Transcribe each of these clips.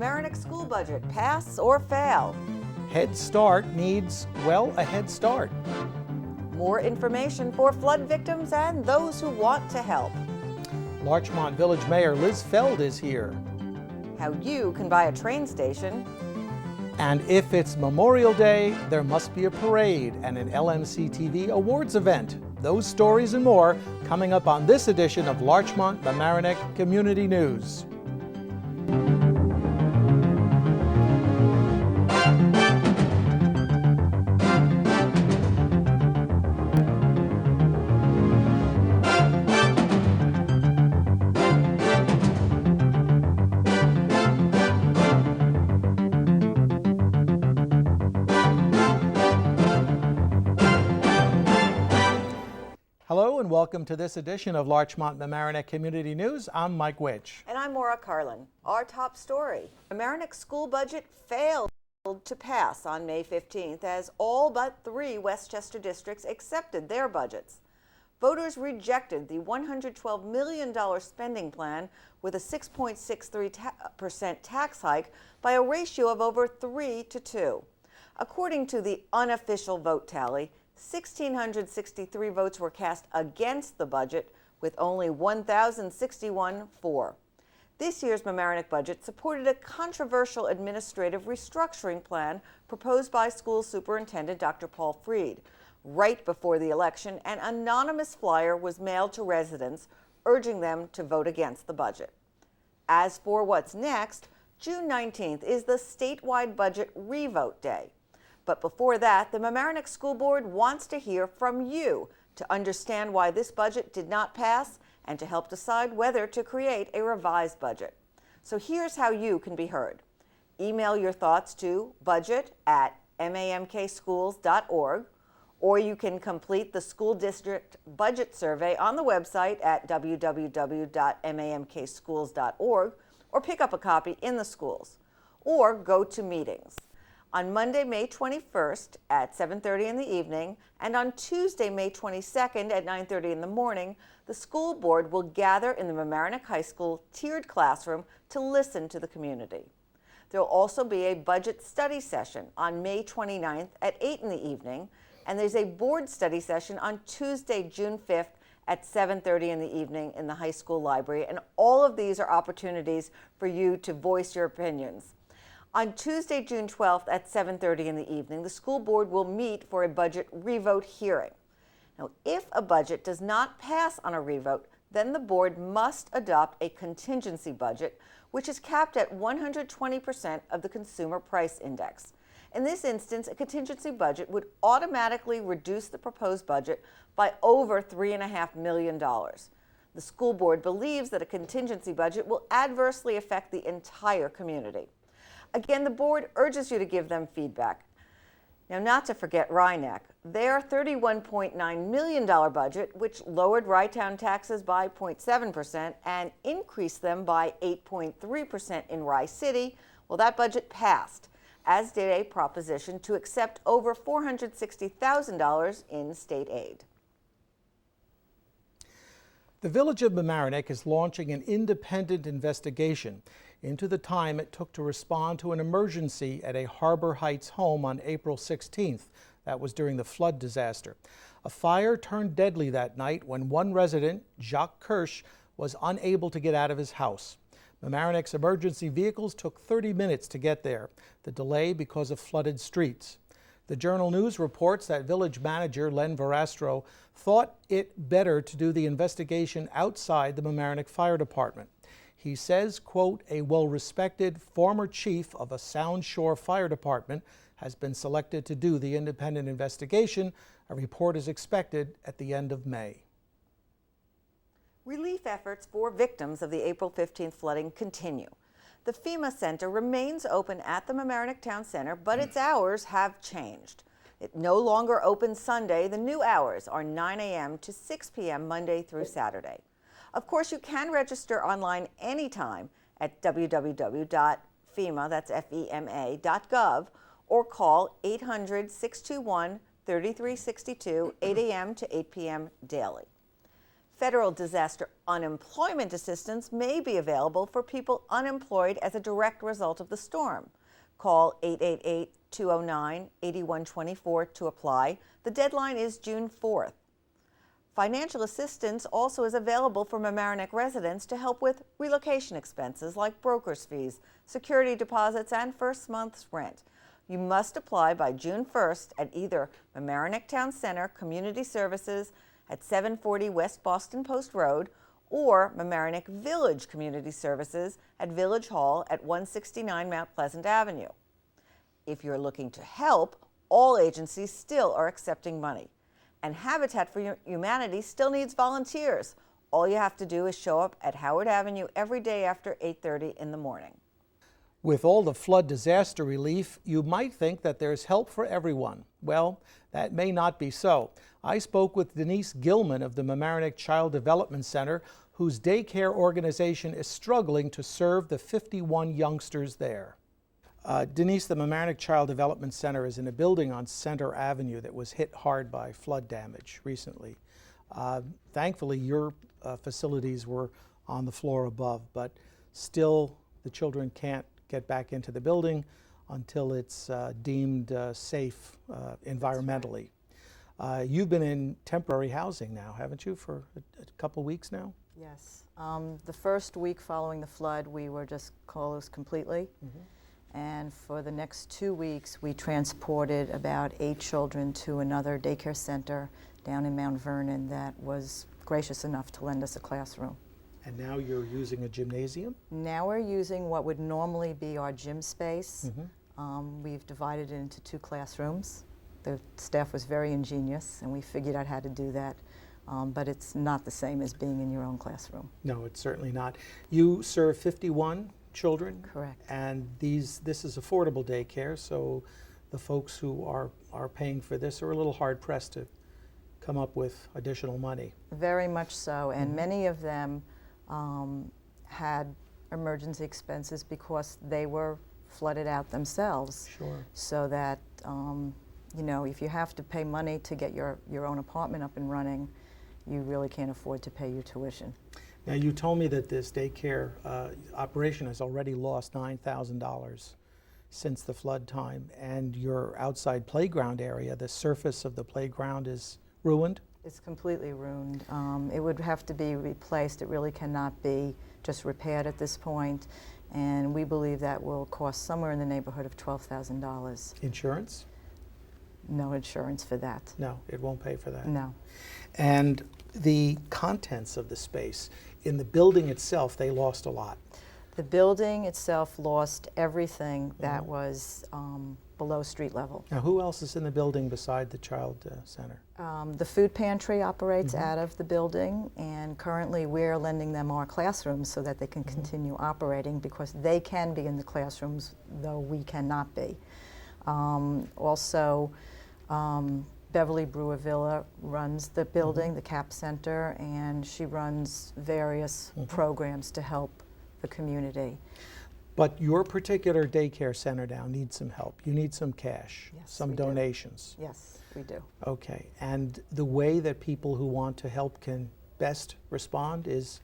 Mamaroneck school budget, pass or fail? Head Start needs, well, a head start. More information for flood victims and those who want to help. Larchmont Village Mayor Liz Feld is here. How you can buy a train station. And if it's Memorial Day, there must be a parade and an LMC-TV awards event. Those stories and more coming up on this edition of Larchmont Mamaroneck Community News. Hello and welcome to this edition of Larchmont Mamaroneck Community News. I'm Mike Witsch. And I'm Maura Carlin. Our top story: Mamaroneck school budget failed to pass on May 15th as all but 3 Westchester districts accepted their budgets. Voters rejected the $112 million spending plan with a 6.63% tax hike by a ratio of over 3 to 2. According to the unofficial vote tally, 1,663 votes were cast against the budget, with only 1,061 for. This year's Mamaroneck budget supported a controversial administrative restructuring plan proposed by School Superintendent Dr. Paul Freed. Right before the election, an anonymous flyer was mailed to residents, urging them to vote against the budget. As for what's next, June 19th is the statewide budget revote day. But before that, the Mamaroneck School Board wants to hear from you to understand why this budget did not pass and to help decide whether to create a revised budget. So here's how you can be heard. Email your thoughts to budget@mamkschools.org, or you can complete the school district budget survey on the website at www.mamkschools.org, or pick up a copy in the schools, or go to meetings. On Monday, May 21st at 7:30 in the evening, and on Tuesday, May 22nd at 9:30 in the morning, the school board will gather in the Mamaroneck High School tiered classroom to listen to the community. There will also be a budget study session on May 29th at 8 in the evening, and there's a board study session on Tuesday, June 5th at 7:30 in the evening in the high school library, and all of these are opportunities for you to voice your opinions. On Tuesday, June 12th at 7:30 in the evening, the school board will meet for a budget revote hearing. Now, if a budget does not pass on a revote, then the board must adopt a contingency budget, which is capped at 120% of the Consumer Price Index. In this instance, a contingency budget would automatically reduce the proposed budget by over $3.5 million. The school board believes that a contingency budget will adversely affect the entire community. Again, the board urges you to give them feedback. Now, not to forget Rhinebeck. Their $31.9 million budget, which lowered Rye-Town taxes by 0.7% and increased them by 8.3% in Rye City, well, that budget passed, as did a proposition to accept over $460,000 in state aid. The Village of Mamaroneck is launching an independent investigation into the time it took to respond to an emergency at a Harbor Heights home on April 16th. That was during the flood disaster. A fire turned deadly that night when one resident, Jacques Kirsch, was unable to get out of his house. Mamaroneck's emergency vehicles took 30 minutes to get there, the delay because of flooded streets. The Journal News reports that village manager Len Verastro thought it better to do the investigation outside the Mamaroneck Fire Department. He says, quote, a well-respected former chief of a Sound Shore Fire Department has been selected to do the independent investigation. A report is expected at the end of May. Relief efforts for victims of the April 15th flooding continue. The FEMA Center remains open at the Mamaroneck Town Center, but its hours have changed. It no longer opens Sunday. The new hours are 9 a.m. to 6 p.m. Monday through Saturday. Of course, you can register online anytime at www.fema, that's FEMA.gov, or call 800-621-3362, 8 a.m. to 8 p.m. daily. Federal disaster unemployment assistance may be available for people unemployed as a direct result of the storm. Call 888-209-8124 to apply. The deadline is June 4th. Financial assistance also is available for Mamaroneck residents to help with relocation expenses like broker's fees, security deposits, and first month's rent. You must apply by June 1st at either Mamaroneck Town Center Community Services at 740 West Boston Post Road or Mamaroneck Village Community Services at Village Hall at 169 Mount Pleasant Avenue. If you're looking to help, all agencies still are accepting money. And Habitat for Humanity still needs volunteers. All you have to do is show up at Howard Avenue every day after 8:30 in the morning. With all the flood disaster relief, you might think that there's help for everyone. Well, that may not be so. I spoke with Denise Gilman of the Mamaroneck Child Development Center, whose daycare organization is struggling to serve the 51 youngsters there. Denise, the Mamaroneck Child Development Center is in a building on Center Avenue that was hit hard by flood damage recently. Thankfully, your facilities were on the floor above, but still the children can't get back into the building until it's deemed safe environmentally. You've been in temporary housing now, haven't you, for a couple weeks now? Yes. The first week following the flood, we were just closed completely. And for the next 2 weeks, we transported about 8 children to another daycare center down in Mount Vernon that was gracious enough to lend us a classroom. And now you're using a gymnasium? Now we're using what would normally be our gym space. We've divided it into 2 classrooms. The staff was very ingenious, and we figured out how to do that. But it's not the same as being in your own classroom. No, it's certainly not. You serve 51 children? Correct. And this is affordable daycare, so the folks who are paying for this are a little hard pressed to come up with additional money. Very much so, and many of them had emergency expenses because they were flooded out themselves. Sure. So that, you know, if you have to pay money to get your own apartment up and running, you really can't afford to pay your tuition. Now, you told me that this daycare operation has already lost $9,000 since the flood time, and your outside playground area, the surface of the playground is ruined? It's completely ruined. It would have to be replaced. It really cannot be just repaired at this point, and we believe that will cost somewhere in the neighborhood of $12,000. Insurance? No insurance for that. No, it won't pay for that. No. And the contents of the space, in the building itself, they lost a lot. The building itself lost everything that was below street level. Now, who else is in the building beside the child center? The food pantry operates out of the building, and currently we're lending them our classrooms so that they can continue operating, because they can be in the classrooms, though we cannot be. Also, Beverly Brewer Villa runs the building, the CAP Center, and she runs various programs to help the community. But your particular daycare center now needs some help. You need some cash, Yes, some we do. donations. Yes, we do. Okay, and the way that people who want to help can best respond is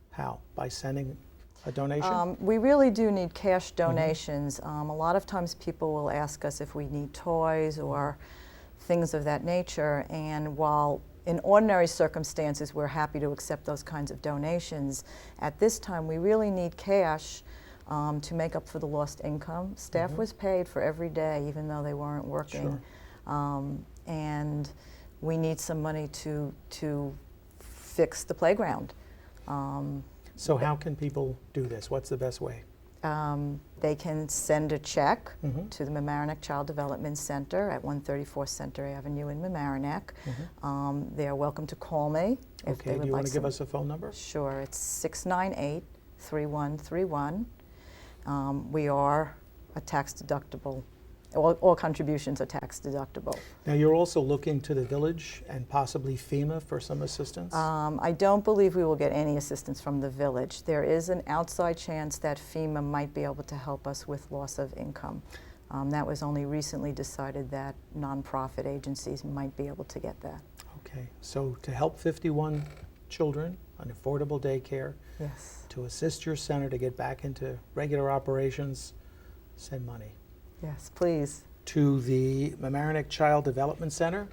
how? By sending a donation? We really do need cash donations. A lot of times people will ask us if we need toys or things of that nature, and while in ordinary circumstances we're happy to accept those kinds of donations, at this time we really need cash to make up for the lost income. Staff was paid for every day even though they weren't working. Sure. And we need some money to fix the playground. So how can people do this? What's the best way? They can send a check to the Mamaroneck Child Development Center at 134 Center Avenue in Mamaroneck. They are welcome to call me if they Okay, would do you like want to give us a phone number? Sure, it's 698-3131. We are a tax deductible. All contributions are tax deductible. Now, you're also looking to the village and possibly FEMA for some assistance? I don't believe we will get any assistance from the village. There is an outside chance that FEMA might be able to help us with loss of income. That was only recently decided that nonprofit agencies might be able to get that. Okay, so to help 51 children, an affordable daycare, Yes. to assist your center to get back into regular operations, send money. Yes, please. To the Mamaroneck Child Development Center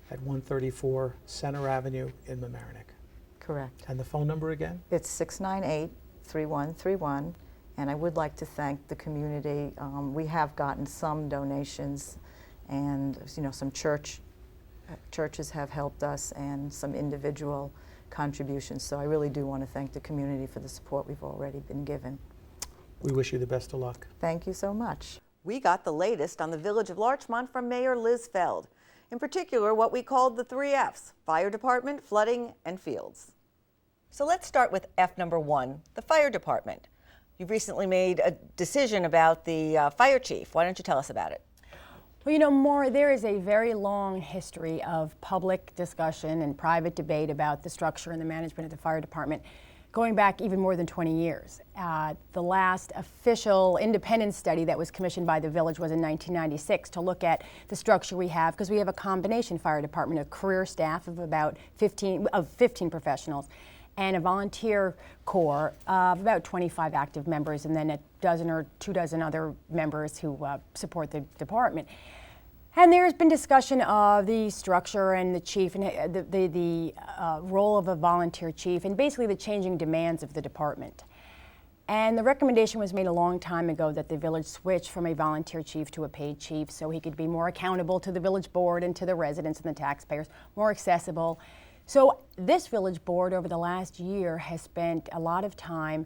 at 134 Center Avenue in Mamaroneck. Correct. And the phone number again? It's 698-3131, and I would like to thank the community. We have gotten some donations, and some churches have helped us, and some individual contributions. So I really do want to thank the community for the support we've already been given. We wish you the best of luck. Thank you so much. We got the latest on the Village of Larchmont from Mayor Liz Feld. In particular, what we called the 3 Fs: fire department, flooding, and fields. So let's start with F number 1, the fire department. You've recently made a decision about the fire chief. Why don't you tell us about it? Well, there is a very long history of public discussion and private debate about the structure and the management of the fire department, going back even more than 20 years. The last official independent study that was commissioned by the village was in 1996 to look at the structure we have, because we have a combination fire department, a career staff of about 15 professionals, and a volunteer corps of about 25 active members, and then a dozen or 24 other members who support the department. And there's been discussion of the structure and the chief and the role of a volunteer chief, and basically the changing demands of the department. And the recommendation was made a long time ago that the village switch from a volunteer chief to a paid chief so he could be more accountable to the village board and to the residents and the taxpayers, more accessible. So this village board over the last year has spent a lot of time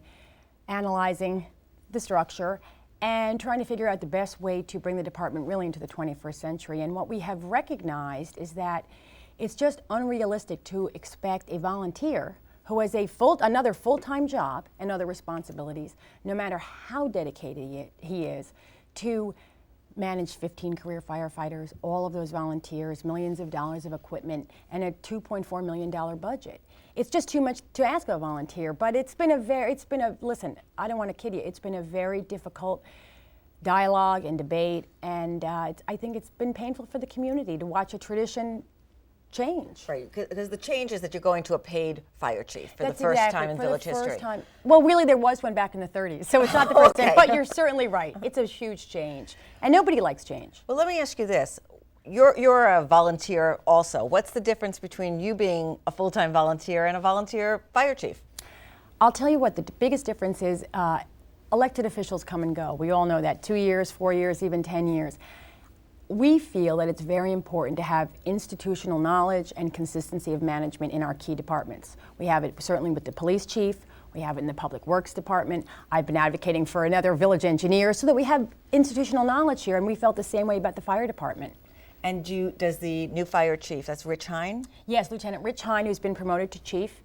analyzing the structure and trying to figure out the best way to bring the department really into the 21st century. And what we have recognized is that it's just unrealistic to expect a volunteer who has another full-time job and other responsibilities, no matter how dedicated he is, to manage 15 career firefighters, all of those volunteers, millions of dollars of equipment, and a $2.4 million budget. It's just too much to ask of a volunteer, but listen, I don't want to kid you, it's been a very difficult dialogue and debate, and I think it's been painful for the community to watch a tradition change. Right, because the change is that you're going to a paid fire chief for the first time in village history. Well, really, there was one back in the 30s, so it's not the first time, but you're certainly right. It's a huge change, and nobody likes change. Well, let me ask you this. You're a volunteer also. What's the difference between you being a full-time volunteer and a volunteer fire chief? I'll tell you what, the biggest difference is elected officials come and go. We all know that, 2 years, 4 years, even 10 years. We feel that it's very important to have institutional knowledge and consistency of management in our key departments. We have it certainly with the police chief, we have it in the public works department. I've been advocating for another village engineer so that we have institutional knowledge here, and we felt the same way about the fire department. And does the new fire chief, that's Rich Hine? Yes, Lieutenant Rich Hine, who's been promoted to chief.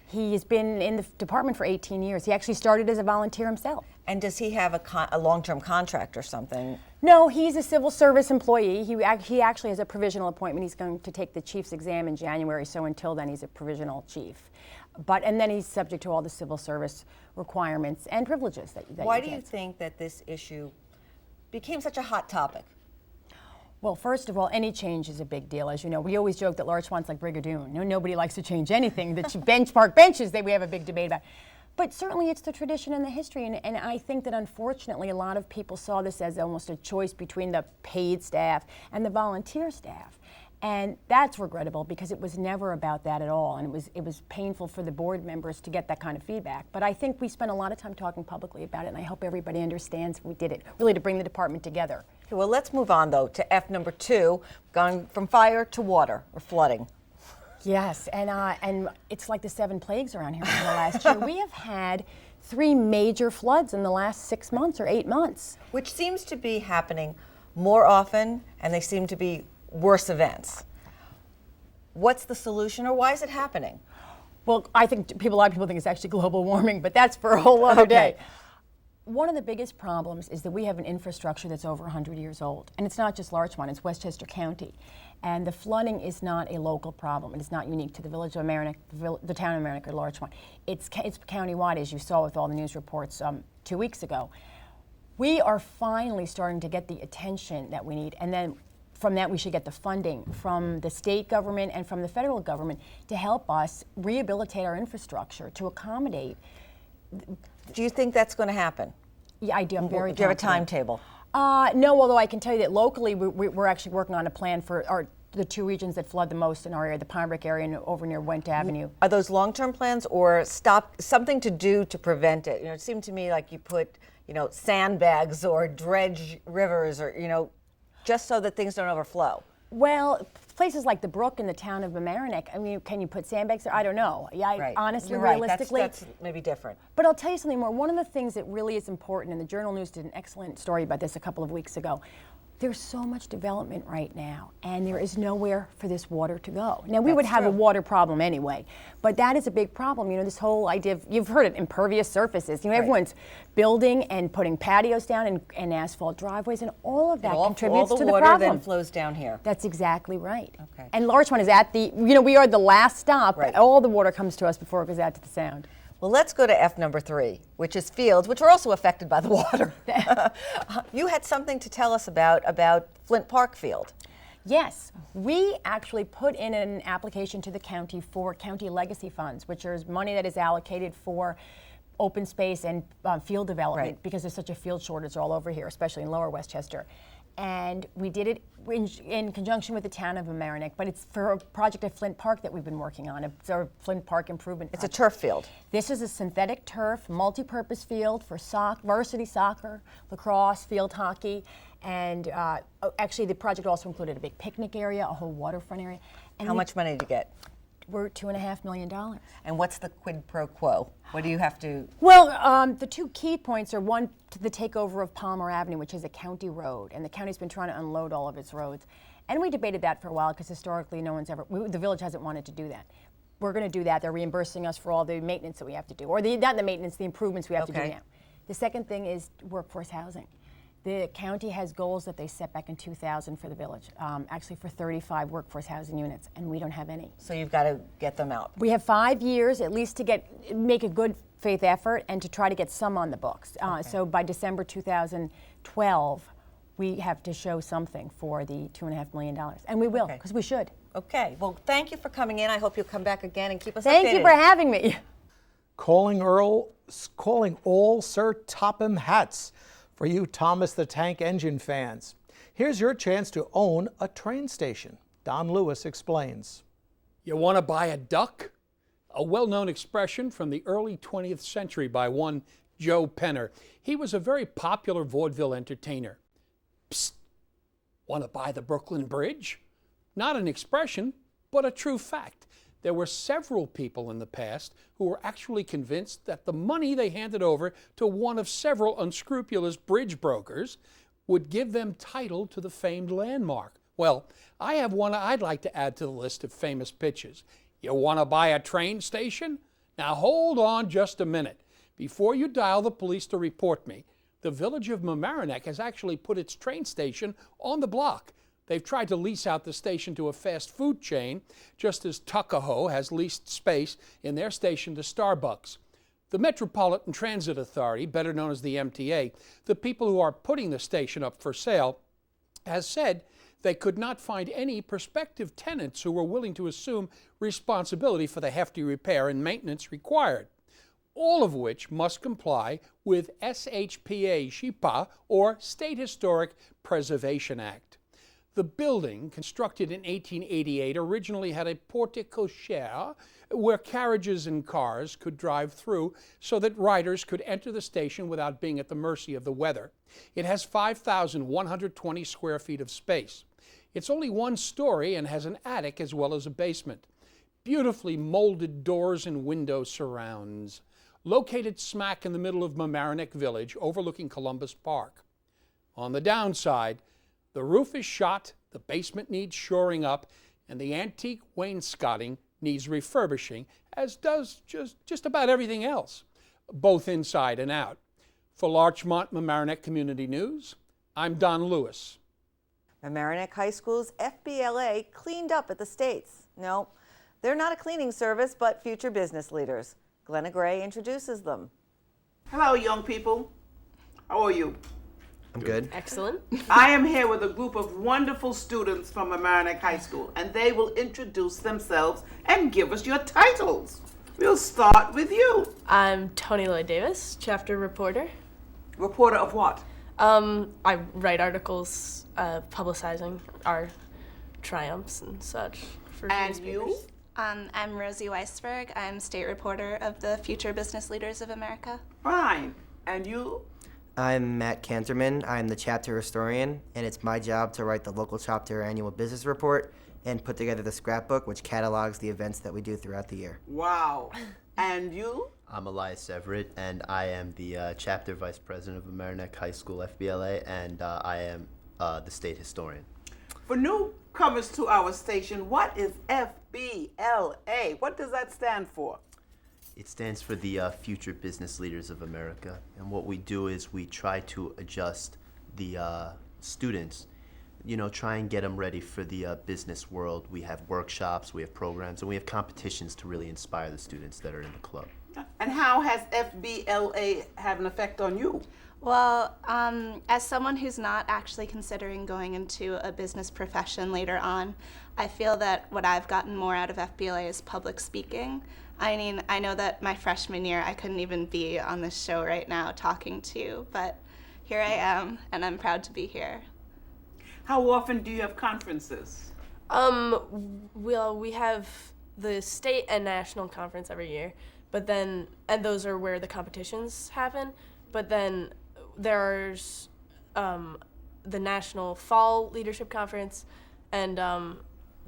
He's been in the department for 18 years. He actually started as a volunteer himself. And does he have a long-term contract or something? No, he's a civil service employee. He actually has a provisional appointment. He's going to take the chief's exam in January, so until then he's a provisional chief. And then he's subject to all the civil service requirements and privileges that Why do you think that this issue became such a hot topic? Well, first of all, any change is a big deal. As you know, we always joke that Larchmont's like Brigadoon. Nobody likes to change anything. The benchmark benches that we have a big debate about. But certainly it's the tradition and the history, and I think that unfortunately a lot of people saw this as almost a choice between the paid staff and the volunteer staff. And that's regrettable because it was never about that at all, and it was painful for the board members to get that kind of feedback. But I think we spent a lot of time talking publicly about it, and I hope everybody understands we did it really to bring the department together. Okay, well, let's move on though to F number 2, going from fire to water or flooding. Yes, and it's like the 7 plagues around here for the last year. We have had 3 major floods in the last 6 months or 8 months. Which seems to be happening more often, and they seem to be worse events. What's the solution, or why is it happening? Well, I think a lot of people think it's actually global warming, but that's for a whole other day. One of the biggest problems is that we have an infrastructure that's over 100 years old. And it's not just Larchmont, it's Westchester County. And the flooding is not a local problem. It is not unique to the village of Mamaroneck, the town of Mamaroneck or Larchmont. It's countywide, as you saw with all the news reports 2 weeks ago. We are finally starting to get the attention that we need. And then from that we should get the funding from the state government and from the federal government to help us rehabilitate our infrastructure to accommodate. Do you think that's going to happen? Yeah, I do. I'm very Do you have a confident. timetable? No, although I can tell you that locally we're actually working on a plan for the two regions that flood the most in our area, the Pine Brook area and over near Went Avenue. Are those long-term plans or something to do to prevent it? It seemed to me like you put, sandbags or dredge rivers or, just so that things don't overflow. Well, places like the Brook in the town of Mamaroneck, I mean, can you put sandbags there? I don't know. Yeah, Right. Honestly, You're right. realistically. That's maybe different. But I'll tell you something more. One of the things that really is important, and the Journal News did an excellent story about this a couple of weeks ago, there's so much development right now, and there is nowhere for this water to go. Now, we would have a water problem anyway, but that is a big problem. This whole idea of, you've heard it, impervious surfaces. Everyone's building and putting patios down and asphalt driveways, and all of that contributes to the problem. All the water then flows down here. That's exactly right. Okay. And Larchmont is at the, we are the last stop. Right. All the water comes to us before it goes out to the Sound. Well, let's go to F number 3, which is fields, which are also affected by the water. You had something to tell us about Flint Park Field. Yes, we actually put in an application to the county for county legacy funds, which is money that is allocated for open space and field development, because there's such a field shortage all over here, especially in Lower Westchester. And we did it in conjunction with the town of Mamaroneck, but it's for a project at Flint Park that we've been working on. It's our Flint Park improvement project. It's a turf field. This is a synthetic turf, multi-purpose field for varsity soccer, lacrosse, field hockey, and actually the project also included a big picnic area, a whole waterfront area. And How much money did you get? We're $2.5 million. And what's the quid pro quo? What do you have to? Well, the two key points are, one, the takeover of Palmer Avenue, which is a county road, and the county's been trying to unload all of its roads. And we debated that for a while because historically the village hasn't wanted to do that. We're going to do that. They're reimbursing us for all the maintenance that we have to do, or not the maintenance, the improvements we have to do now. The second thing is workforce housing. The county has goals that they set back in 2000 for the village, actually for 35 workforce housing units, and we don't have any. So you've got to get them out. We have 5 years at least to make a good faith effort and to try to get some on the books. So by December 2012, we have to show something for the $2.5 million, and we will, because we should. Okay. Well, thank you for coming in. I hope you'll come back again and keep us updated. Thank you for having me. Calling all Sir Topham hats for you Thomas the Tank Engine fans. Here's your chance to own a train station. Don Lewis explains. You want to buy a duck? A well-known expression from the early 20th century by one Joe Penner. He was a very popular vaudeville entertainer. Psst, want to buy the Brooklyn Bridge? Not an expression, but a true fact. There were several people in the past who were actually convinced that the money they handed over to one of several unscrupulous bridge brokers would give them title to the famed landmark. Well, I have one I'd like to add to the list of famous pitches. You want to buy a train station? Now hold on just a minute. Before you dial the police to report me, the village of Mamaroneck has actually put its train station on the block. They've tried to lease out the station to a fast food chain, just as Tuckahoe has leased space in their station to Starbucks. The Metropolitan Transit Authority, better known as the MTA, the people who are putting the station up for sale, has said they could not find any prospective tenants who were willing to assume responsibility for the hefty repair and maintenance required, all of which must comply with SHPA, or State Historic Preservation Act. The building, constructed in 1888, originally had a porte cochere where carriages and cars could drive through so that riders could enter the station without being at the mercy of the weather. It has 5,120 square feet of space. It's only one story and has an attic as well as a basement. Beautifully molded doors and window surrounds. Located smack in the middle of Mamaroneck Village, overlooking Columbus Park. On the downside, the roof is shot, the basement needs shoring up, and the antique wainscoting needs refurbishing, as does just about everything else, both inside and out. For Larchmont Mamaroneck Community News, I'm Don Lewis. Mamaroneck High School's FBLA cleaned up at the States. No, they're not a cleaning service, but future business leaders. Glenna Gray introduces them. Hello, young people. How are you? I'm good. Excellent. I am here with a group of wonderful students from Mamaroneck High School, and they will introduce themselves and give us your titles. We'll start with you. I'm Tony Lloyd Davis, chapter reporter. Reporter of what? I write articles publicizing our triumphs and such for And newspapers. you? I'm Rosie Weisberg. I'm state reporter of the Future Business Leaders of America. Fine. And you? I'm Matt Canterman. I'm the chapter historian, and it's my job to write the local chapter annual business report and put together the scrapbook, which catalogs the events that we do throughout the year. Wow. And you? I'm Elias Everett, and I am the chapter vice president of Mamaroneck High School FBLA, and I am the state historian. For newcomers to our station, what is FBLA? What does that stand for? It stands for the Future Business Leaders of America, and what we do is we try to adjust the students, try and get them ready for the business world. We have workshops, we have programs, and we have competitions to really inspire the students that are in the club. And how has FBLA have an effect on you? Well, as someone who's not actually considering going into a business profession later on, I feel that what I've gotten more out of FBLA is public speaking. I mean, I know that my freshman year I couldn't even be on this show right now talking to you, but here I am, and I'm proud to be here. How often do you have conferences? Well, we have the state and national conference every year, but then, and those are where the competitions happen, but then there's the National Fall Leadership Conference and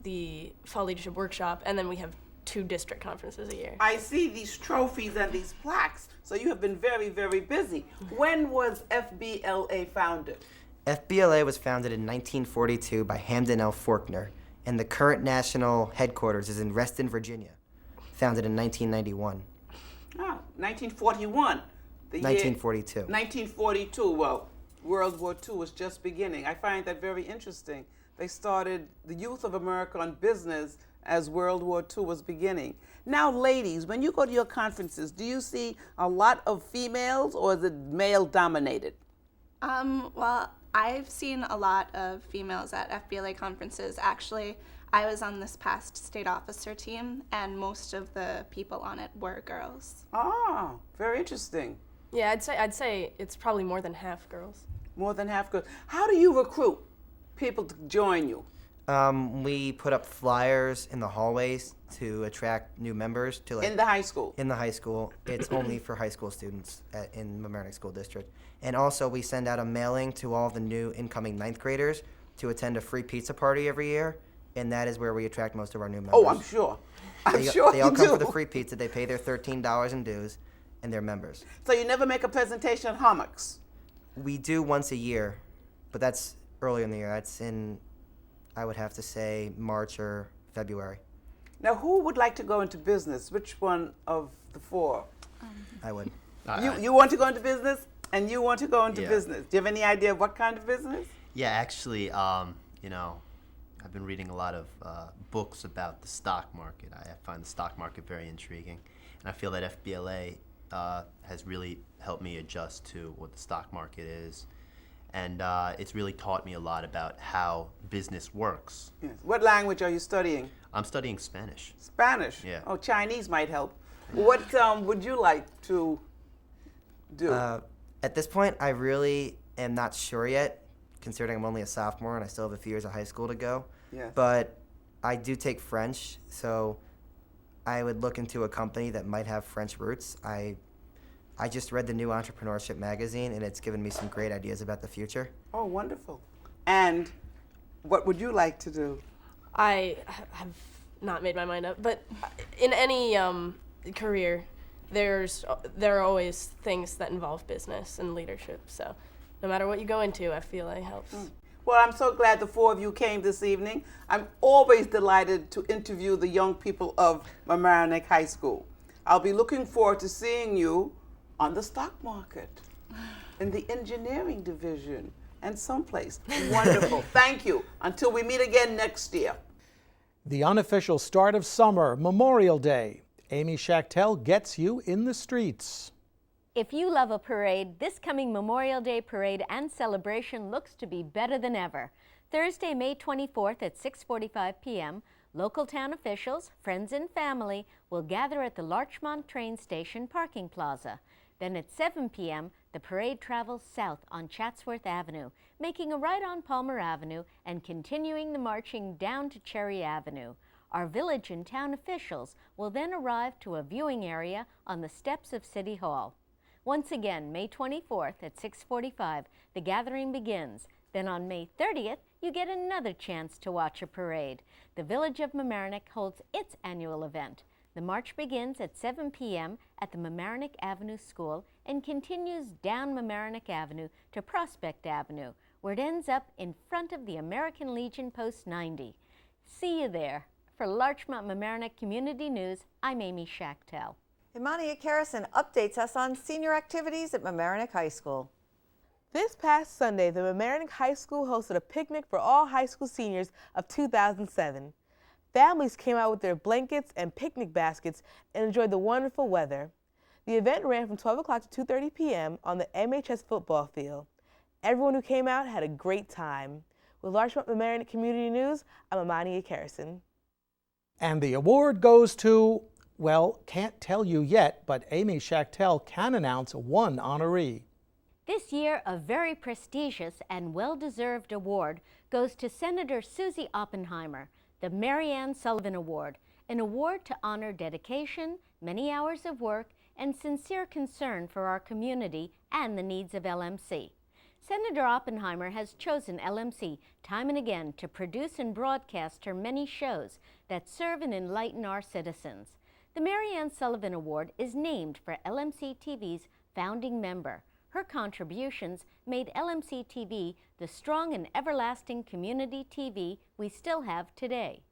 the Fall Leadership Workshop, and then we have 2 district conferences a year. I see these trophies and these plaques, so you have been very, very busy. When was FBLA founded? FBLA was founded in 1942 by Hamden L. Faulkner, and the current national headquarters is in Reston, Virginia, founded in 1991. Oh, 1941. The 1942. 1942, well, World War II was just beginning. I find that very interesting. They started the youth of America on business as World War II was beginning. Now, ladies, when you go to your conferences, do you see a lot of females or is it male dominated? Well, I've seen a lot of females at FBLA conferences. Actually, I was on this past state officer team, and most of the people on it were girls. Ah, very interesting. Yeah, I'd say it's probably more than half girls. More than half girls. How do you recruit people to join you? We put up flyers in the hallways to attract new members to In the high school? In the high school. It's only for high school students in Mamaroneck School District. And also we send out a mailing to all the new incoming 9th graders to attend a free pizza party every year, and that is where we attract most of our new members. Oh, I'm sure. They all come for the free pizza. They pay their $13 in dues, and they're members. So you never make a presentation on hammocks? We do once a year, but that's earlier in the year. That's in, I would have to say, March or February. Now, who would like to go into business? Which one of the 4? I would. You want to go into business, and you want to go into Yeah. business. Do you have any idea of what kind of business? Yeah, actually, I've been reading a lot of books about the stock market. I find the stock market very intriguing, and I feel that FBLA has really helped me adjust to what the stock market is, and it's really taught me a lot about how business works. Yes. What language are you studying? I'm studying Spanish. Spanish? Yeah. Oh, Chinese might help. What would you like to do? At this point, I really am not sure yet, considering I'm only a sophomore and I still have a few years of high school to go. Yes. But I do take French, so I would look into a company that might have French roots. I just read the new Entrepreneurship magazine, and it's given me some great ideas about the future. Oh, wonderful. And what would you like to do? I have not made my mind up, but in any career, there are always things that involve business and leadership. So no matter what you go into, FBLA helps. Well, I'm so glad the 4 of you came this evening. I'm always delighted to interview the young people of Mamaroneck High School. I'll be looking forward to seeing you on the stock market, in the engineering division, and someplace. Wonderful. Thank you. Until we meet again next year. The unofficial start of summer, Memorial Day. Amy Schachtel gets you in the streets. If you love a parade, this coming Memorial Day parade and celebration looks to be better than ever. Thursday, May 24th at 6:45 p.m., local town officials, friends and family will gather at the Larchmont train station parking plaza. Then at 7 p.m., the parade travels south on Chatsworth Avenue, making a right on Palmer Avenue and continuing the marching down to Cherry Avenue. Our village and town officials will then arrive to a viewing area on the steps of City Hall. Once again, May 24th at 6:45, the gathering begins. Then on May 30th, you get another chance to watch a parade. The Village of Mamaroneck holds its annual event. The march begins at 7 p.m. at the Mamaroneck Avenue School and continues down Mamaroneck Avenue to Prospect Avenue, where it ends up in front of the American Legion Post 90. See you there. For Larchmont Mamaroneck Community News, I'm Amy Schachtel. Imani Karison updates us on senior activities at Mamaroneck High School. This past Sunday, the Mamaroneck High School hosted a picnic for all high school seniors of 2007. Families came out with their blankets and picnic baskets and enjoyed the wonderful weather. The event ran from 12 o'clock to 2:30 p.m. on the MHS football field. Everyone who came out had a great time. With Larchmont Mamaroneck Community News, I'm Imani Karison. And the award goes to, well, can't tell you yet, but Amy Schachtel can announce one honoree. This year, a very prestigious and well-deserved award goes to Senator Susie Oppenheimer, the Mary Ann Sullivan Award, an award to honor dedication, many hours of work, and sincere concern for our community and the needs of LMC. Senator Oppenheimer has chosen LMC time and again to produce and broadcast her many shows that serve and enlighten our citizens. The Mary Ann Sullivan Award is named for LMC-TV's founding member. Her contributions made LMC-TV the strong and everlasting community TV we still have today.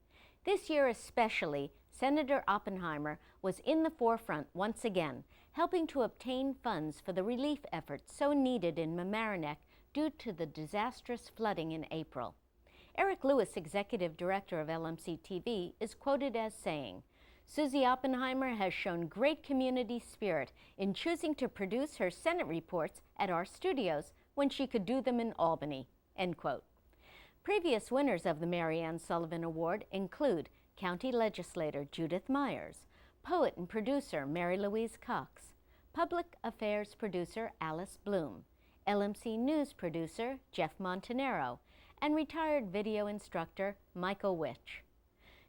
This year especially, Senator Oppenheimer was in the forefront once again, helping to obtain funds for the relief efforts so needed in Mamaroneck due to the disastrous flooding in April. Eric Lewis, Executive Director of LMC-TV, is quoted as saying, "Susie Oppenheimer has shown great community spirit in choosing to produce her Senate reports at our studios when she could do them in Albany." End quote. Previous winners of the Mary Ann Sullivan Award include County Legislator Judith Myers, poet and producer Mary Louise Cox, Public Affairs producer Alice Bloom, LMC News producer Jeff Montanaro, and retired video instructor Michael Witch.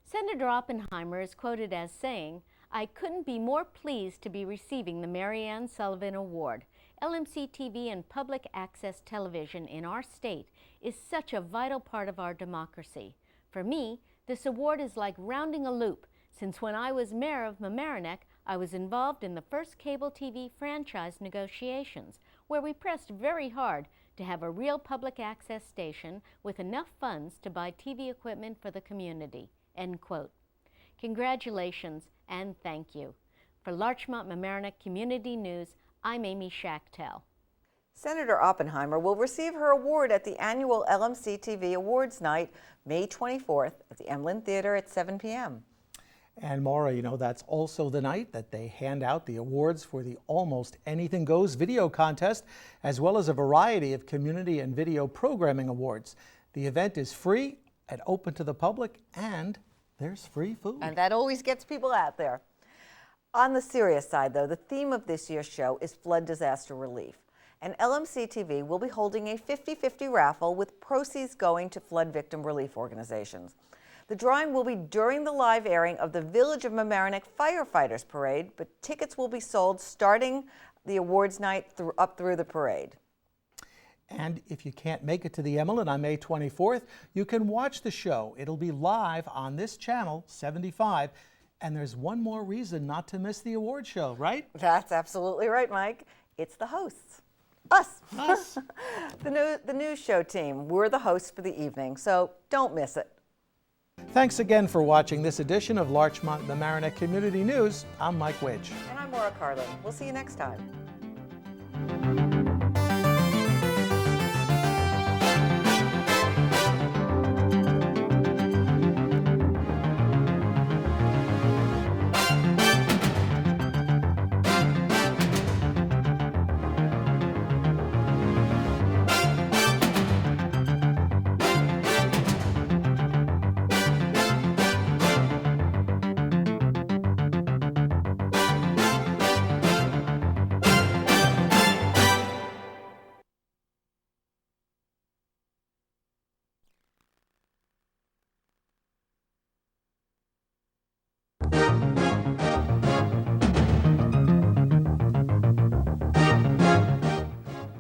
Senator Oppenheimer is quoted as saying, "I couldn't be more pleased to be receiving the Mary Ann Sullivan Award. LMC-TV and public access television in our state is such a vital part of our democracy. For me, this award is like rounding a loop, since when I was mayor of Mamaroneck, I was involved in the first cable TV franchise negotiations, where we pressed very hard to have a real public access station with enough funds to buy TV equipment for the community." End quote. Congratulations and thank you. For Larchmont Mamaroneck Community News, I'm Amy Schachtel. Senator Oppenheimer will receive her award at the annual LMC-TV Awards Night, May 24th at the Emlyn Theater at 7 p.m. And Maura, you know, that's also the night that they hand out the awards for the Almost Anything Goes video contest, as well as a variety of community and video programming awards. The event is free and open to the public, and there's free food. And that always gets people out there. On the serious side, though, the theme of this year's show is flood disaster relief. And LMC-TV will be holding a 50-50 raffle with proceeds going to flood victim relief organizations. The drawing will be during the live airing of the Village of Mamaroneck Firefighters Parade, but tickets will be sold starting the awards night up through the parade. And if you can't make it to the Emlyn on May 24th, you can watch the show. It'll be live on this channel, 75. And there's one more reason not to miss the award show, right? That's absolutely right, Mike. It's the hosts. Us. The news show team. We're the hosts for the evening, so don't miss it. Thanks again for watching this edition of Larchmont Mamaroneck Community News. I'm Mike Witch. And I'm Maura Carlin. We'll see you next time.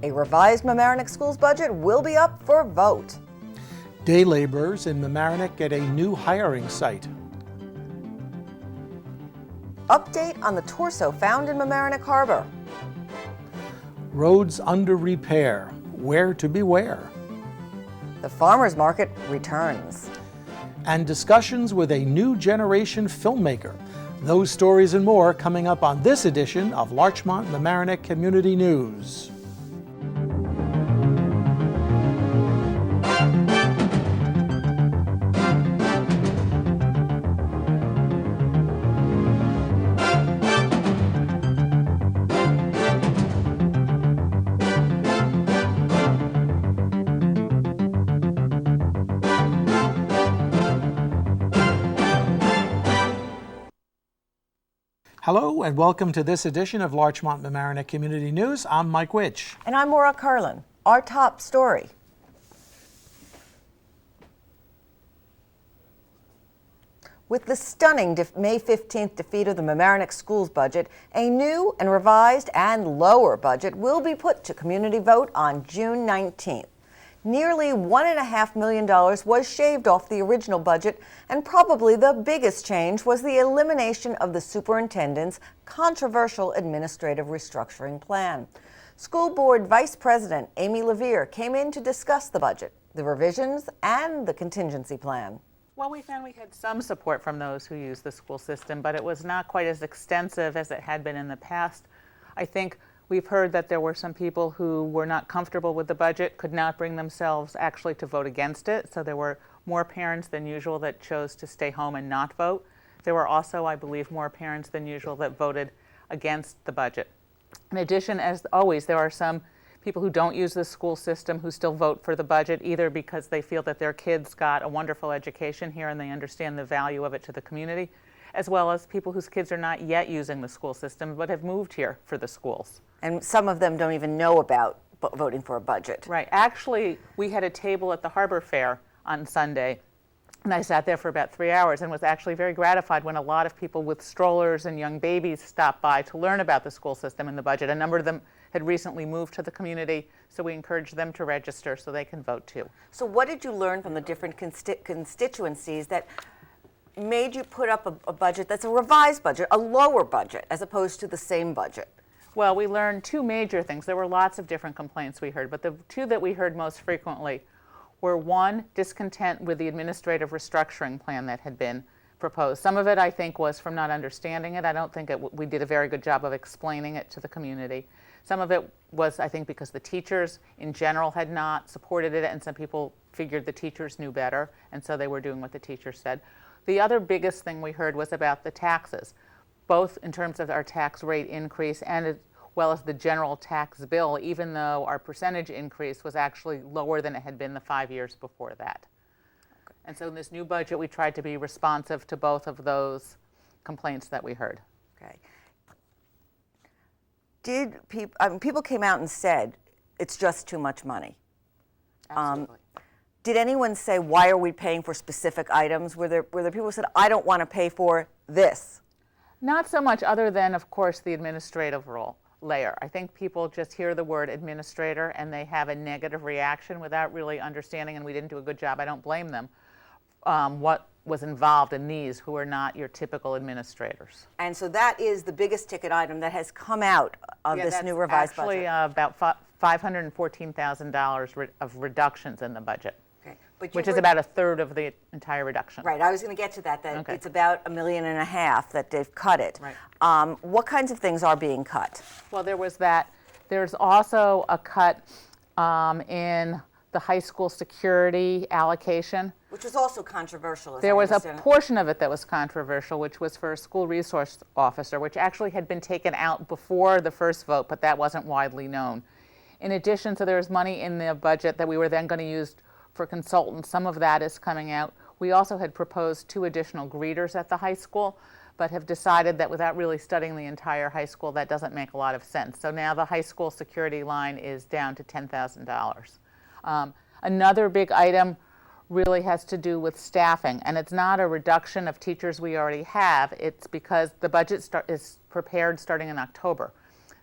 A revised Mamaroneck Schools budget will be up for vote. Day laborers in Mamaroneck get a new hiring site. Update on the torso found in Mamaroneck Harbor. Roads under repair. Where to beware. The farmers market returns. And discussions with a new generation filmmaker. Those stories and more coming up on this edition of Larchmont Mamaroneck Community News. Hello and welcome to this edition of Larchmont Mamaroneck Community News. I'm Mike Witsch. And I'm Maura Carlin. Our top story. With the stunning May 15th defeat of the Mamaroneck Schools budget, a new and revised and lower budget will be put to community vote on June 19th. Nearly $1.5 million was shaved off the original budget, and probably the biggest change was the elimination of the superintendent's controversial administrative restructuring plan. School Board Vice President Amy Levere came in to discuss the budget, the revisions, and the contingency plan. Well, we found we had some support from those who use the school system, but it was not quite as extensive as it had been in the past. I think we've heard that there were some people who were not comfortable with the budget, could not bring themselves actually to vote against it. So there were more parents than usual that chose to stay home and not vote. There were also, I believe, more parents than usual that voted against the budget. In addition, as always, there are some people who don't use the school system who still vote for the budget, either because they feel that their kids got a wonderful education here and they understand the value of it to the community, as well as people whose kids are not yet using the school system but have moved here for the schools. And some of them don't even know about voting for a budget. Right. Actually, we had a table at the Harbor Fair on Sunday, and I sat there for about 3 hours and was actually very gratified when a lot of people with strollers and young babies stopped by to learn about the school system and the budget. A number of them had recently moved to the community, so we encouraged them to register so they can vote too. So what did you learn from the different constituencies that made you put up a budget that's a revised budget, a lower budget, as opposed to the same budget? Well, we learned two major things. There were lots of different complaints we heard, but the two that we heard most frequently were, one, discontent with the administrative restructuring plan that had been proposed. Some of it, I think, was from not understanding it. I don't think we did a very good job of explaining it to the community. Some of it was, I think, because the teachers in general had not supported it, and some people figured the teachers knew better, and so they were doing what the teachers said. The other biggest thing we heard was about the taxes, both in terms of our tax rate increase and as well as the general tax bill, even though our percentage increase was actually lower than it had been the 5 years before that. Okay. And so in this new budget, we tried to be responsive to both of those complaints that we heard. Okay. People came out and said, it's just too much money. Absolutely. Did anyone say, why are we paying for specific items? Were there people who said, I don't want to pay for this? Not so much, other than, of course, the administrative layer. I think people just hear the word administrator and they have a negative reaction without really understanding, and we didn't do a good job, I don't blame them, what was involved in these who are not your typical administrators. And so that is the biggest ticket item that has come out of this new revised budget. Actually, about $514,000 of reductions in the budget. But which is about a third of the entire reduction. Right, I was going to get to that. Okay. It's about $1.5 million that they've cut it. Right. What kinds of things are being cut? Well, there was that. There's also a cut in the high school security allocation. Which was also controversial. There was a portion of it that was controversial, which was for a school resource officer, which actually had been taken out before the first vote, but that wasn't widely known. In addition, so there was money in the budget that we were then going to use for consultants. Some of that is coming out. We also had proposed 2 additional greeters at the high school, but have decided that without really studying the entire high school, that doesn't make a lot of sense. So now the high school security line is down to $10,000. Another big item really has to do with staffing, and it's not a reduction of teachers we already have. It's because the budget is prepared starting in October.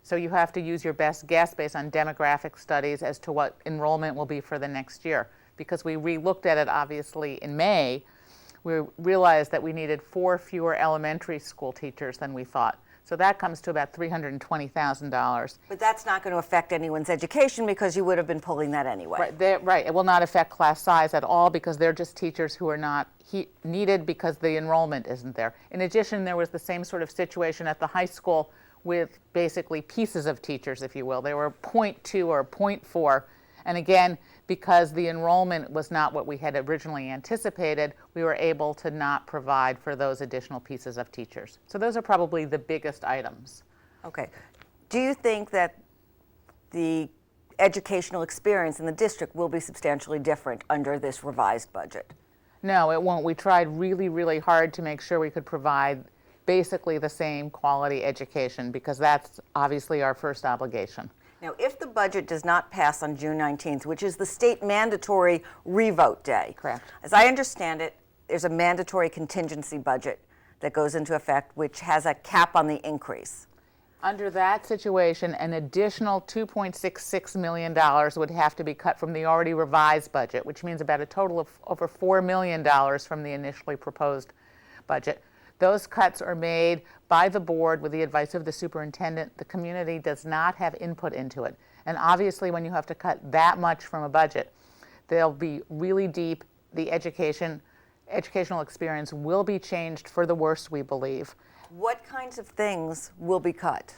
So you have to use your best guess based on demographic studies as to what enrollment will be for the next year. Because we re-looked at it obviously in May, we realized that we needed 4 fewer elementary school teachers than we thought. So that comes to about $320,000. But that's not going to affect anyone's education because you would have been pulling that anyway. Right. It will not affect class size at all because they're just teachers who are not needed because the enrollment isn't there. In addition, there was the same sort of situation at the high school with basically pieces of teachers, if you will. They were 0.2 or 0.4. And again, because the enrollment was not what we had originally anticipated, we were able to not provide for those additional pieces of teachers. So those are probably the biggest items. Okay. Do you think that the educational experience in the district will be substantially different under this revised budget? No, it won't. We tried really, really hard to make sure we could provide basically the same quality education because that's obviously our first obligation. Now, if the budget does not pass on June 19th, which is the state mandatory revote day, correct. As I understand it, there's a mandatory contingency budget that goes into effect, which has a cap on the increase. Under that situation, an additional $2.66 million would have to be cut from the already revised budget, which means about a total of over $4 million from the initially proposed budget. Those cuts are made by the board with the advice of the superintendent. The community does not have input into it. And obviously, when you have to cut that much from a budget, they'll be really deep. The educational experience will be changed for the worse, we believe. What kinds of things will be cut?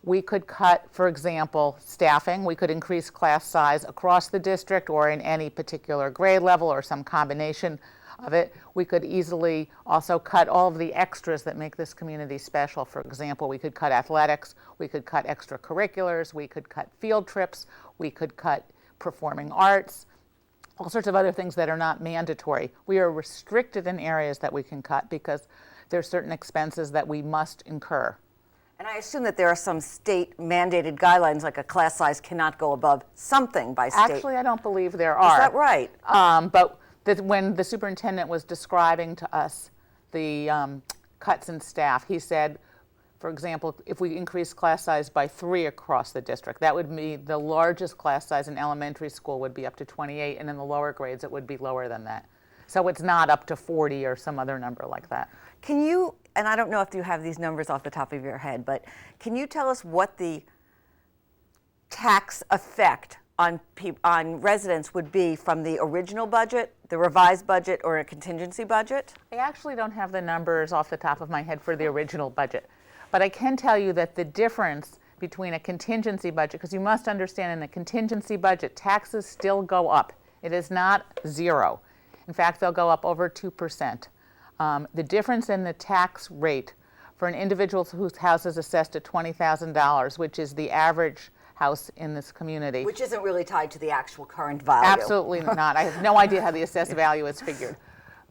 We could cut, for example, staffing. We could increase class size across the district or in any particular grade level or some combination of it. We could easily also cut all of the extras that make this community special. For example, we could cut athletics, we could cut extracurriculars, we could cut field trips, we could cut performing arts, all sorts of other things that are not mandatory. We are restricted in areas that we can cut because there are certain expenses that we must incur. And I assume that there are some state mandated guidelines, like a class size cannot go above something by state. Actually, I don't believe there are. Is that right? But when the superintendent was describing to us the cuts in staff, he said, for example, if we increase class size by 3 across the district, that would be the largest class size in elementary school would be up to 28, and in the lower grades it would be lower than that. So it's not up to 40 or some other number like that. Can you, and I don't know if you have these numbers off the top of your head, but can you tell us what the tax effect on residents would be from the original budget, the revised budget, or a contingency budget? I actually don't have the numbers off the top of my head for the original budget, but I can tell you that the difference between a contingency budget, because you must understand in a contingency budget, taxes still go up. It is not zero. In fact, they'll go up over 2%. The difference in the tax rate for an individual whose house is assessed at $20,000, which is the average house in this community. Which isn't really tied to the actual current value. Absolutely not. I have no idea how the assessed value is figured.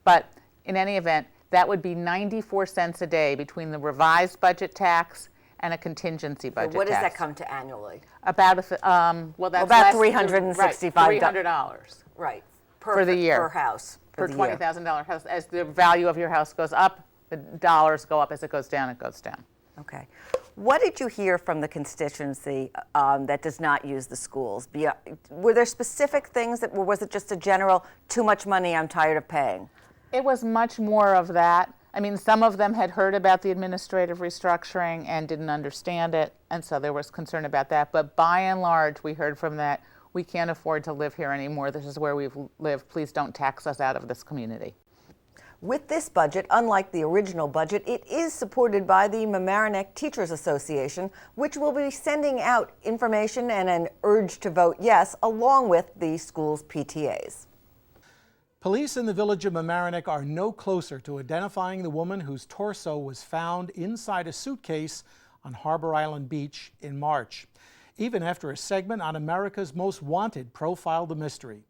But in any event, that would be 94 cents a day between the revised budget tax and a contingency budget tax. What does that come to annually? About about $365. $300. Right. For the year. Per house. For $20,000 house. As the value of your house goes up, the dollars go up. As it goes down, it goes down. Okay. What did you hear from the constituency that does not use the schools? Were there specific things or was it just a general, too much money, I'm tired of paying? It was much more of that. I mean, some of them had heard about the administrative restructuring and didn't understand it, and so there was concern about that. But by and large, we heard from that, we can't afford to live here anymore. This is where we've lived. Please don't tax us out of this community. With this budget, unlike the original budget, it is supported by the Mamaroneck Teachers Association, which will be sending out information and an urge to vote yes, along with the school's PTAs. Police in the village of Mamaroneck are no closer to identifying the woman whose torso was found inside a suitcase on Harbor Island Beach in March, even after a segment on America's Most Wanted profiled the mystery.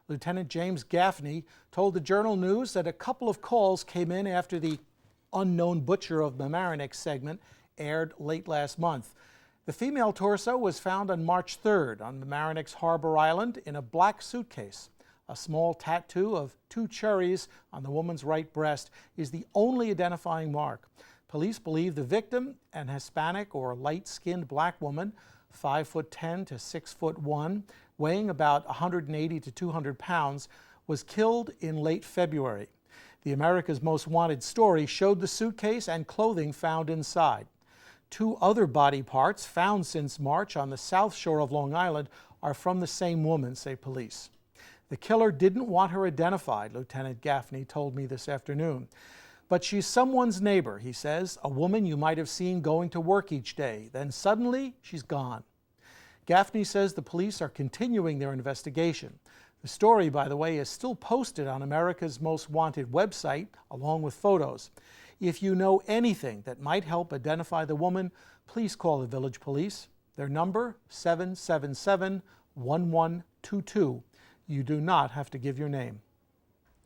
Lieutenant James Gaffney told the Journal News that a couple of calls came in after the Unknown Butcher of Mamaroneck segment aired late last month. The female torso was found on March 3rd on Mamaroneck's Harbor Island in a black suitcase. A small tattoo of 2 cherries on the woman's right breast is the only identifying mark. Police believe the victim, an Hispanic or light-skinned black woman, 5'10" to 6'1", weighing about 180 to 200 pounds, was killed in late February. The America's Most Wanted story showed the suitcase and clothing found inside. 2 other body parts found since March on the south shore of Long Island are from the same woman, say police. The killer didn't want her identified, Lieutenant Gaffney told me this afternoon. But she's someone's neighbor, he says, a woman you might have seen going to work each day. Then suddenly, she's gone. Gaffney says the police are continuing their investigation. The story, by the way, is still posted on America's Most Wanted website, along with photos. If you know anything that might help identify the woman, please call the Village Police. Their number, 777-1122. You do not have to give your name.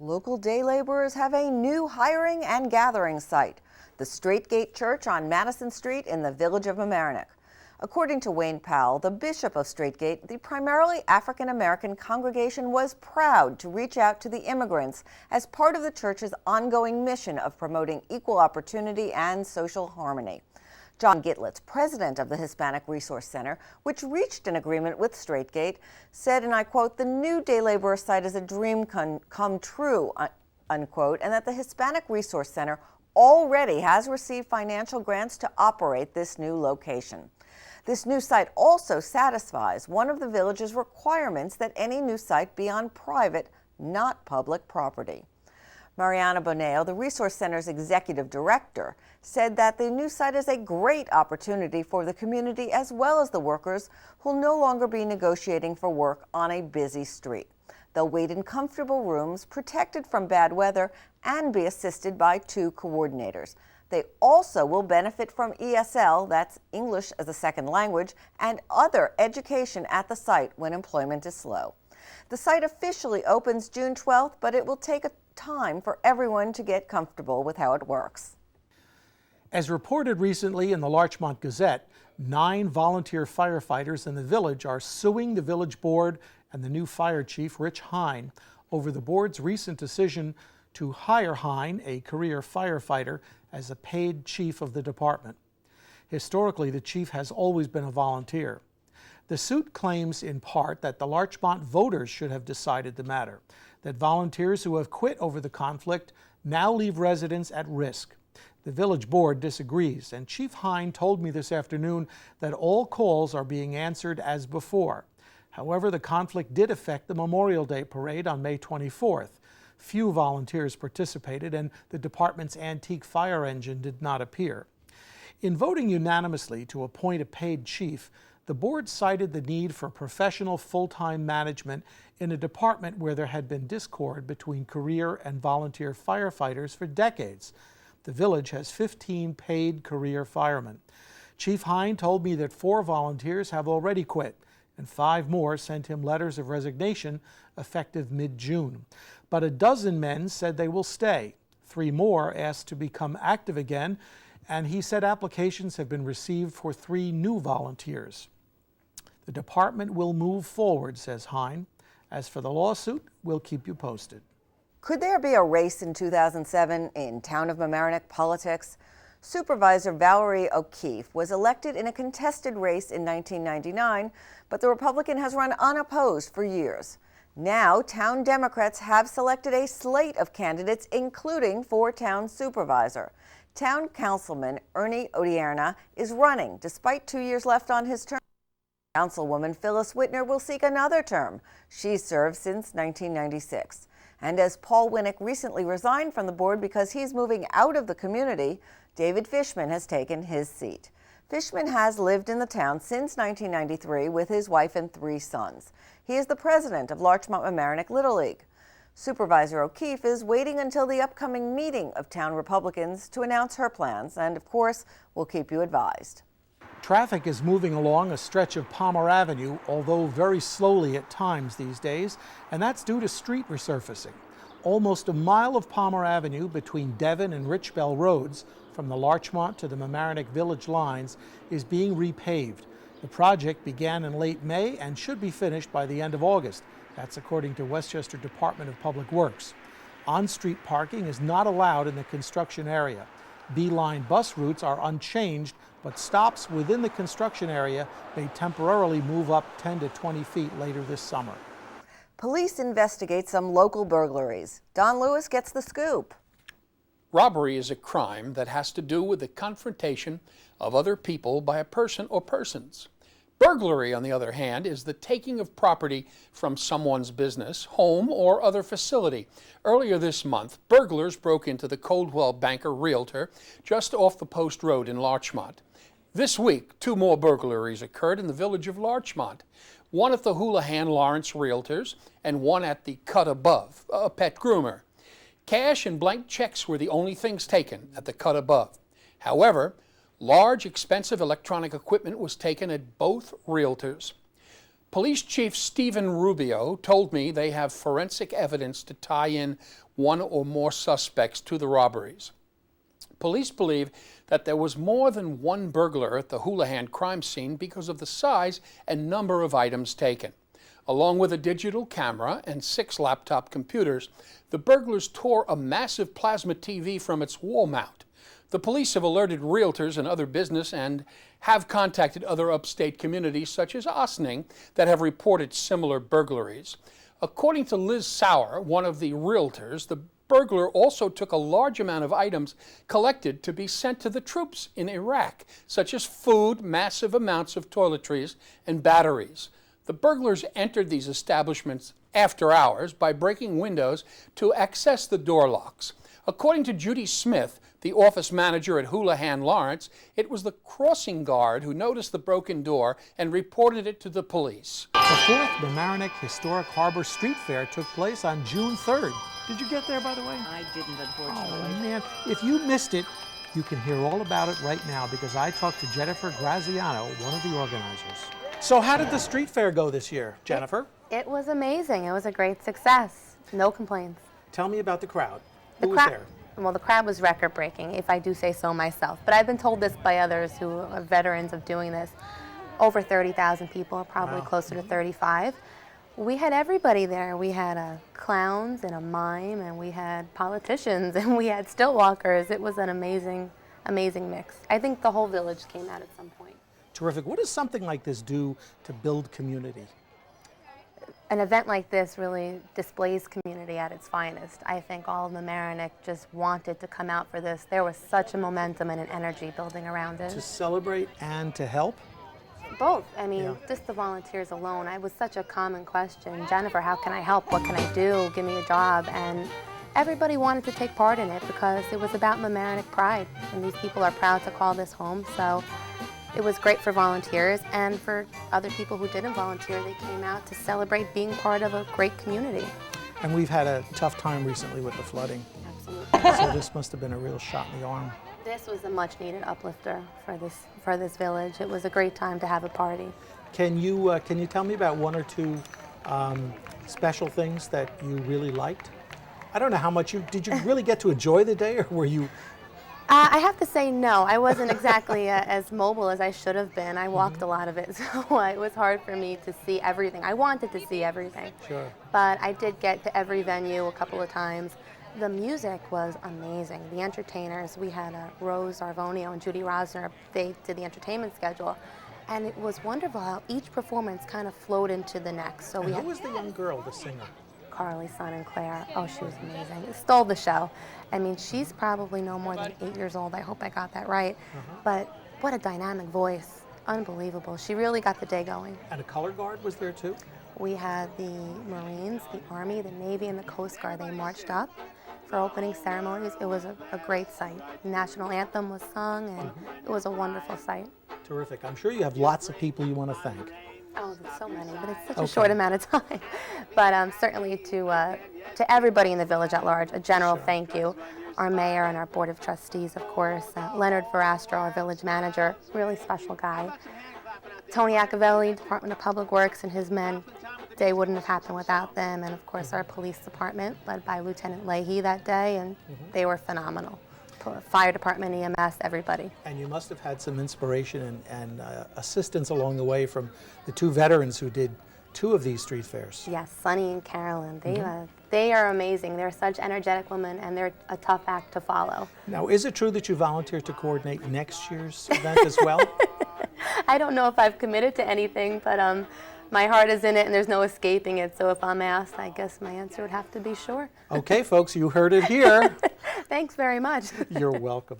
Local day laborers have a new hiring and gathering site, the Straight Gate Church on Madison Street in the Village of Mamaroneck. According to Wayne Powell, the bishop of Straight Gate, the primarily African-American congregation was proud to reach out to the immigrants as part of the church's ongoing mission of promoting equal opportunity and social harmony. John Gitlitz, president of the Hispanic Resource Center, which reached an agreement with Straight Gate, said, and I quote, "The new day laborer site is a dream come true," unquote, and that the Hispanic Resource Center already has received financial grants to operate this new location. This new site also satisfies one of the village's requirements that any new site be on private, not public property. Mariana Boneo, the Resource Center's executive director, said that the new site is a great opportunity for the community as well as the workers who will no longer be negotiating for work on a busy street. They'll wait in comfortable rooms, protected from bad weather, and be assisted by 2 coordinators. They also will benefit from ESL, that's English as a second language, and other education at the site when employment is slow. The site officially opens June 12th, but it will take time for everyone to get comfortable with how it works. As reported recently in the Larchmont Gazette, 9 volunteer firefighters in the village are suing the village board and the new fire chief, Rich Hine, over the board's recent decision to hire Hine, a career firefighter, as a paid chief of the department. Historically, the chief has always been a volunteer. The suit claims in part that the Larchmont voters should have decided the matter, that volunteers who have quit over the conflict now leave residents at risk. The village board disagrees, and Chief Hine told me this afternoon that all calls are being answered as before. However, the conflict did affect the Memorial Day parade on May 24th. Few volunteers participated, and the department's antique fire engine did not appear. In voting unanimously to appoint a paid chief, the board cited the need for professional full-time management in a department where there had been discord between career and volunteer firefighters for decades. The village has 15 paid career firemen. Chief Hine told me that 4 volunteers have already quit, and 5 more sent him letters of resignation effective mid-June. But a dozen men said they will stay. 3 more asked to become active again, and he said applications have been received for 3 new volunteers. The department will move forward, says Hine. As for the lawsuit, we'll keep you posted. Could there be a race in 2007 in Town of Mamaroneck politics? Supervisor Valerie O'Keefe was elected in a contested race in 1999, but the Republican has run unopposed for years. Now, town Democrats have selected a slate of candidates, including for town supervisor. Town Councilman Ernie Odierna is running, despite 2 years left on his term. Councilwoman Phyllis Whitner will seek another term. She's served since 1996. And as Paul Winnick recently resigned from the board because he's moving out of the community, David Fishman has taken his seat. Fishman has lived in the town since 1993 with his wife and 3 sons. He is the president of Larchmont Mamaroneck Little League. Supervisor O'Keefe is waiting until the upcoming meeting of town Republicans to announce her plans, and of course, we'll keep you advised. Traffic is moving along a stretch of Palmer Avenue, although very slowly at times these days, and that's due to street resurfacing. Almost a mile of Palmer Avenue between Devon and Richbell Roads, from the Larchmont to the Mamaroneck Village lines, is being repaved. The project began in late May and should be finished by the end of August. That's according to Westchester Department of Public Works. On-street parking is not allowed in the construction area. B-line bus routes are unchanged, but stops within the construction area may temporarily move up 10 to 20 feet later this summer. Police investigate some local burglaries. Don Lewis gets the scoop. Robbery is a crime that has to do with the confrontation of other people by a person or persons. Burglary, on the other hand, is the taking of property from someone's business, home, or other facility. Earlier this month, burglars broke into the Coldwell Banker Realtor just off the Post Road in Larchmont. This week, 2 more burglaries occurred in the village of Larchmont. One at the Houlihan Lawrence Realtors and one at the Cut Above, a pet groomer. Cash and blank checks were the only things taken at the Cut Above. However, large, expensive electronic equipment was taken at both realtors. Police Chief Stephen Rubio told me they have forensic evidence to tie in one or more suspects to the robberies. Police believe that there was more than one burglar at the Houlihan crime scene because of the size and number of items taken. Along with a digital camera and 6 laptop computers, the burglars tore a massive plasma TV from its wall mount. The police have alerted realtors and other business and have contacted other upstate communities such as Ossining that have reported similar burglaries. According to Liz Sauer, one of the realtors, the burglar also took a large amount of items collected to be sent to the troops in Iraq, such as food, massive amounts of toiletries, and batteries. The burglars entered these establishments after hours by breaking windows to access the door locks. According to Judy Smith, the office manager at Houlihan Lawrence, it was the crossing guard who noticed the broken door and reported it to the police. The 4th Mamaroneck Historic Harbor Street Fair took place on June 3rd. Did you get there, by the way? I didn't, unfortunately. Oh, man. If you missed it, you can hear all about it right now because I talked to Jennifer Graziano, one of the organizers. So how did the street fair go this year, Jennifer? It was amazing. It was a great success. No complaints. Tell me about the crowd. Who was there? Well, the crowd was record-breaking, if I do say so myself. But I've been told this by others who are veterans of doing this. Over 30,000 people, probably closer to 35. We had everybody there. We had clowns and a mime, and we had politicians, and we had still walkers. It was an amazing, amazing mix. I think the whole village came out at some point. Terrific. What does something like this do to build community? An event like this really displays community at its finest. I think all of Mamaroneck just wanted to come out for this. There was such a momentum and an energy building around it. To celebrate and to help? Both. I mean, just the volunteers alone. It was such a common question. Jennifer, how can I help? What can I do? Give me a job. And everybody wanted to take part in it because it was about Mamaroneck pride. And these people are proud to call this home. So it was great for volunteers, and for other people who didn't volunteer, they came out to celebrate being part of a great community. And we've had a tough time recently with the flooding. Absolutely. So this must have been a real shot in the arm. This was a much-needed uplifter for this village. It was a great time to have a party. Can you tell me about one or two special things that you really liked? I don't know how much did you really get to enjoy the day, or were you? I have to say no. I wasn't exactly as mobile as I should have been. I walked a lot of it, so it was hard for me to see everything. I wanted to see everything. Sure. But I did get to every venue a couple of times. The music was amazing. The entertainers, we had Rose Arvonio and Judy Rosner. They did the entertainment schedule. And it was wonderful how each performance kind of flowed into the next. So and who was the young girl, the singer? Carly Son and Claire. Oh, she was amazing. It stole the show. I mean, she's probably no more than 8 years old. I hope I got that right. But what a dynamic voice. Unbelievable. She really got the day going. And a color guard was there too? We had the Marines, the Army, the Navy, and the Coast Guard. They marched up for opening ceremonies. It was a great sight. The national anthem was sung, and it was a wonderful sight. Terrific. I'm sure you have lots of people you want to thank. Oh, there's so many, but it's such a short amount of time. But certainly to everybody in the village at large, a general thank you. Our mayor and our board of trustees, of course. Leonard Verastro, our village manager, really special guy. Tony Accavelli, Department of Public Works, and his men. Day wouldn't have happened without them. And of course, our police department, led by Lieutenant Leahy that day, and they were phenomenal. Fire department, EMS, everybody. And you must have had some inspiration and assistance along the way from the two veterans who did 2 of these street fairs. Yes, Sunny and Carolyn. They are amazing. They're such energetic women, and they're a tough act to follow. Now, is it true that you volunteered to coordinate next year's event as well? I don't know if I've committed to anything, but my heart is in it, and there's no escaping it. So if I'm asked, I guess my answer would have to be sure. Okay, folks, you heard it here. Thanks very much. You're welcome.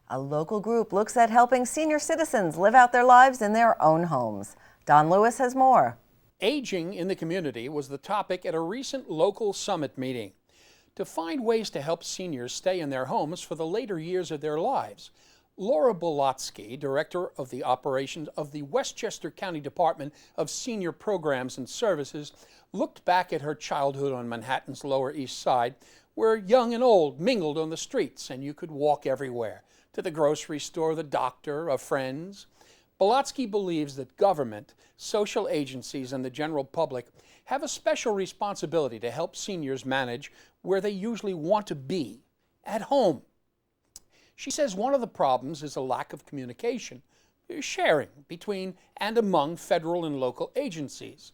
A local group looks at helping senior citizens live out their lives in their own homes. Don Lewis has more. Aging in the community was the topic at a recent local summit meeting. To find ways to help seniors stay in their homes for the later years of their lives, Laura Bolotsky, director of the operations of the Westchester County Department of Senior Programs and Services, looked back at her childhood on Manhattan's Lower East Side, where young and old mingled on the streets and you could walk everywhere, to the grocery store, the doctor, of friends. Bolotsky believes that government, social agencies, and the general public have a special responsibility to help seniors manage where they usually want to be, at home. She says one of the problems is a lack of communication, sharing between and among federal and local agencies.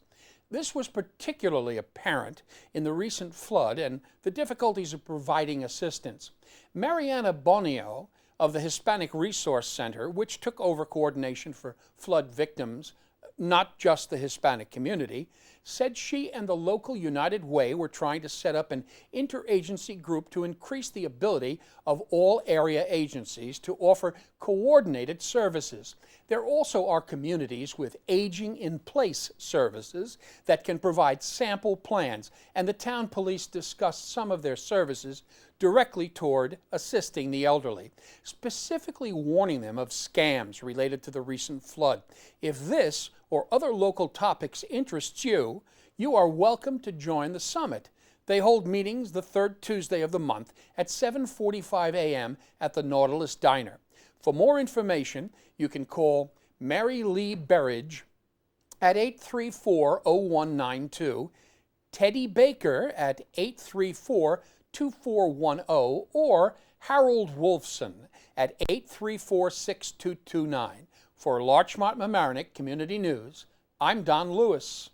This was particularly apparent in the recent flood and the difficulties of providing assistance. Mariana Bonio of the Hispanic Resource Center, which took over coordination for flood victims, not just the Hispanic community, said she and the local United Way were trying to set up an interagency group to increase the ability of all area agencies to offer coordinated services. There also are communities with aging-in-place services that can provide sample plans, and the town police discussed some of their services directly toward assisting the elderly, specifically warning them of scams related to the recent flood. If this or other local topics interests you, you are welcome to join the summit. They hold meetings the third Tuesday of the month at 7:45 a.m. at the Nautilus Diner. For more information, you can call Mary Lee Berridge at 834-0192, Teddy Baker at 834-2410, or Harold Wolfson at 834-6229. For Larchmont Mamaroneck Community News, I'm Don Lewis.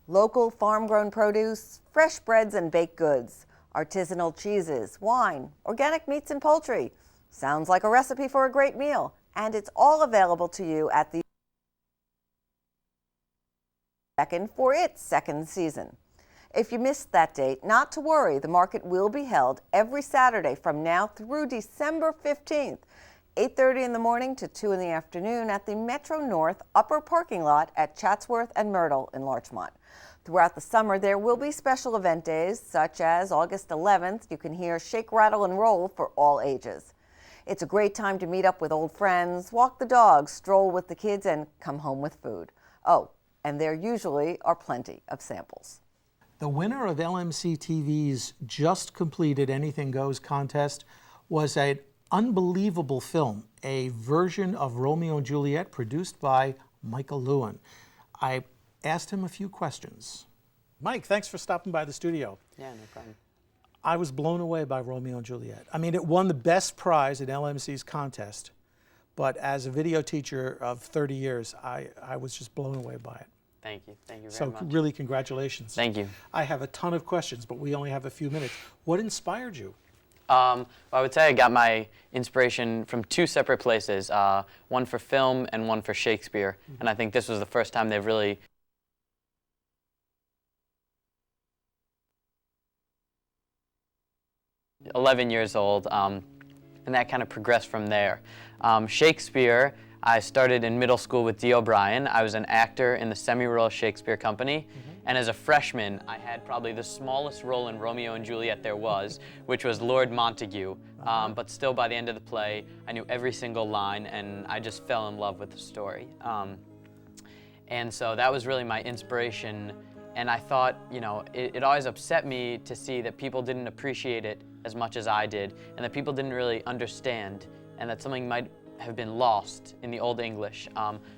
Local farm-grown produce, fresh breads and baked goods, artisanal cheeses, wine, organic meats and poultry. Sounds like a recipe for a great meal, and it's all available to you at the second for its second season. If you missed that date, not to worry, the market will be held every Saturday from now through December 15th, 8:30 in the morning to 2 in the afternoon at the Metro North upper parking lot at Chatsworth and Myrtle in Larchmont. Throughout the summer, there will be special event days, such as August 11th. You can hear Shake, Rattle, and Roll for all ages. It's a great time to meet up with old friends, walk the dogs, stroll with the kids, and come home with food. Oh, and there usually are plenty of samples. The winner of LMC-TV's just completed Anything Goes contest was an unbelievable film, a version of Romeo and Juliet produced by Michael Lewin. I asked him a few questions. Mike, thanks for stopping by the studio. Yeah, no problem. I was blown away by Romeo and Juliet. I mean, it won the best prize at LMC's contest, but as a video teacher of 30 years, I was just blown away by it. Thank you very much. So really, congratulations. Thank you. I have a ton of questions, but we only have a few minutes. What inspired you? Well, I would say I got my inspiration from two separate places, one for film and one for Shakespeare. Mm-hmm. And I think this was the first time they've really 11 years old, and that kind of progressed from there. Shakespeare, I started in middle school with Dee O'Brien. I was an actor in the Semi-Royal Shakespeare Company, and as a freshman, I had probably the smallest role in Romeo and Juliet there was, which was Lord Montague. But still, by the end of the play, I knew every single line, and I just fell in love with the story. And so that was really my inspiration. And I thought, you know, it always upset me to see that people didn't appreciate it as much as I did, and that people didn't really understand, and that something might have been lost in the Old English.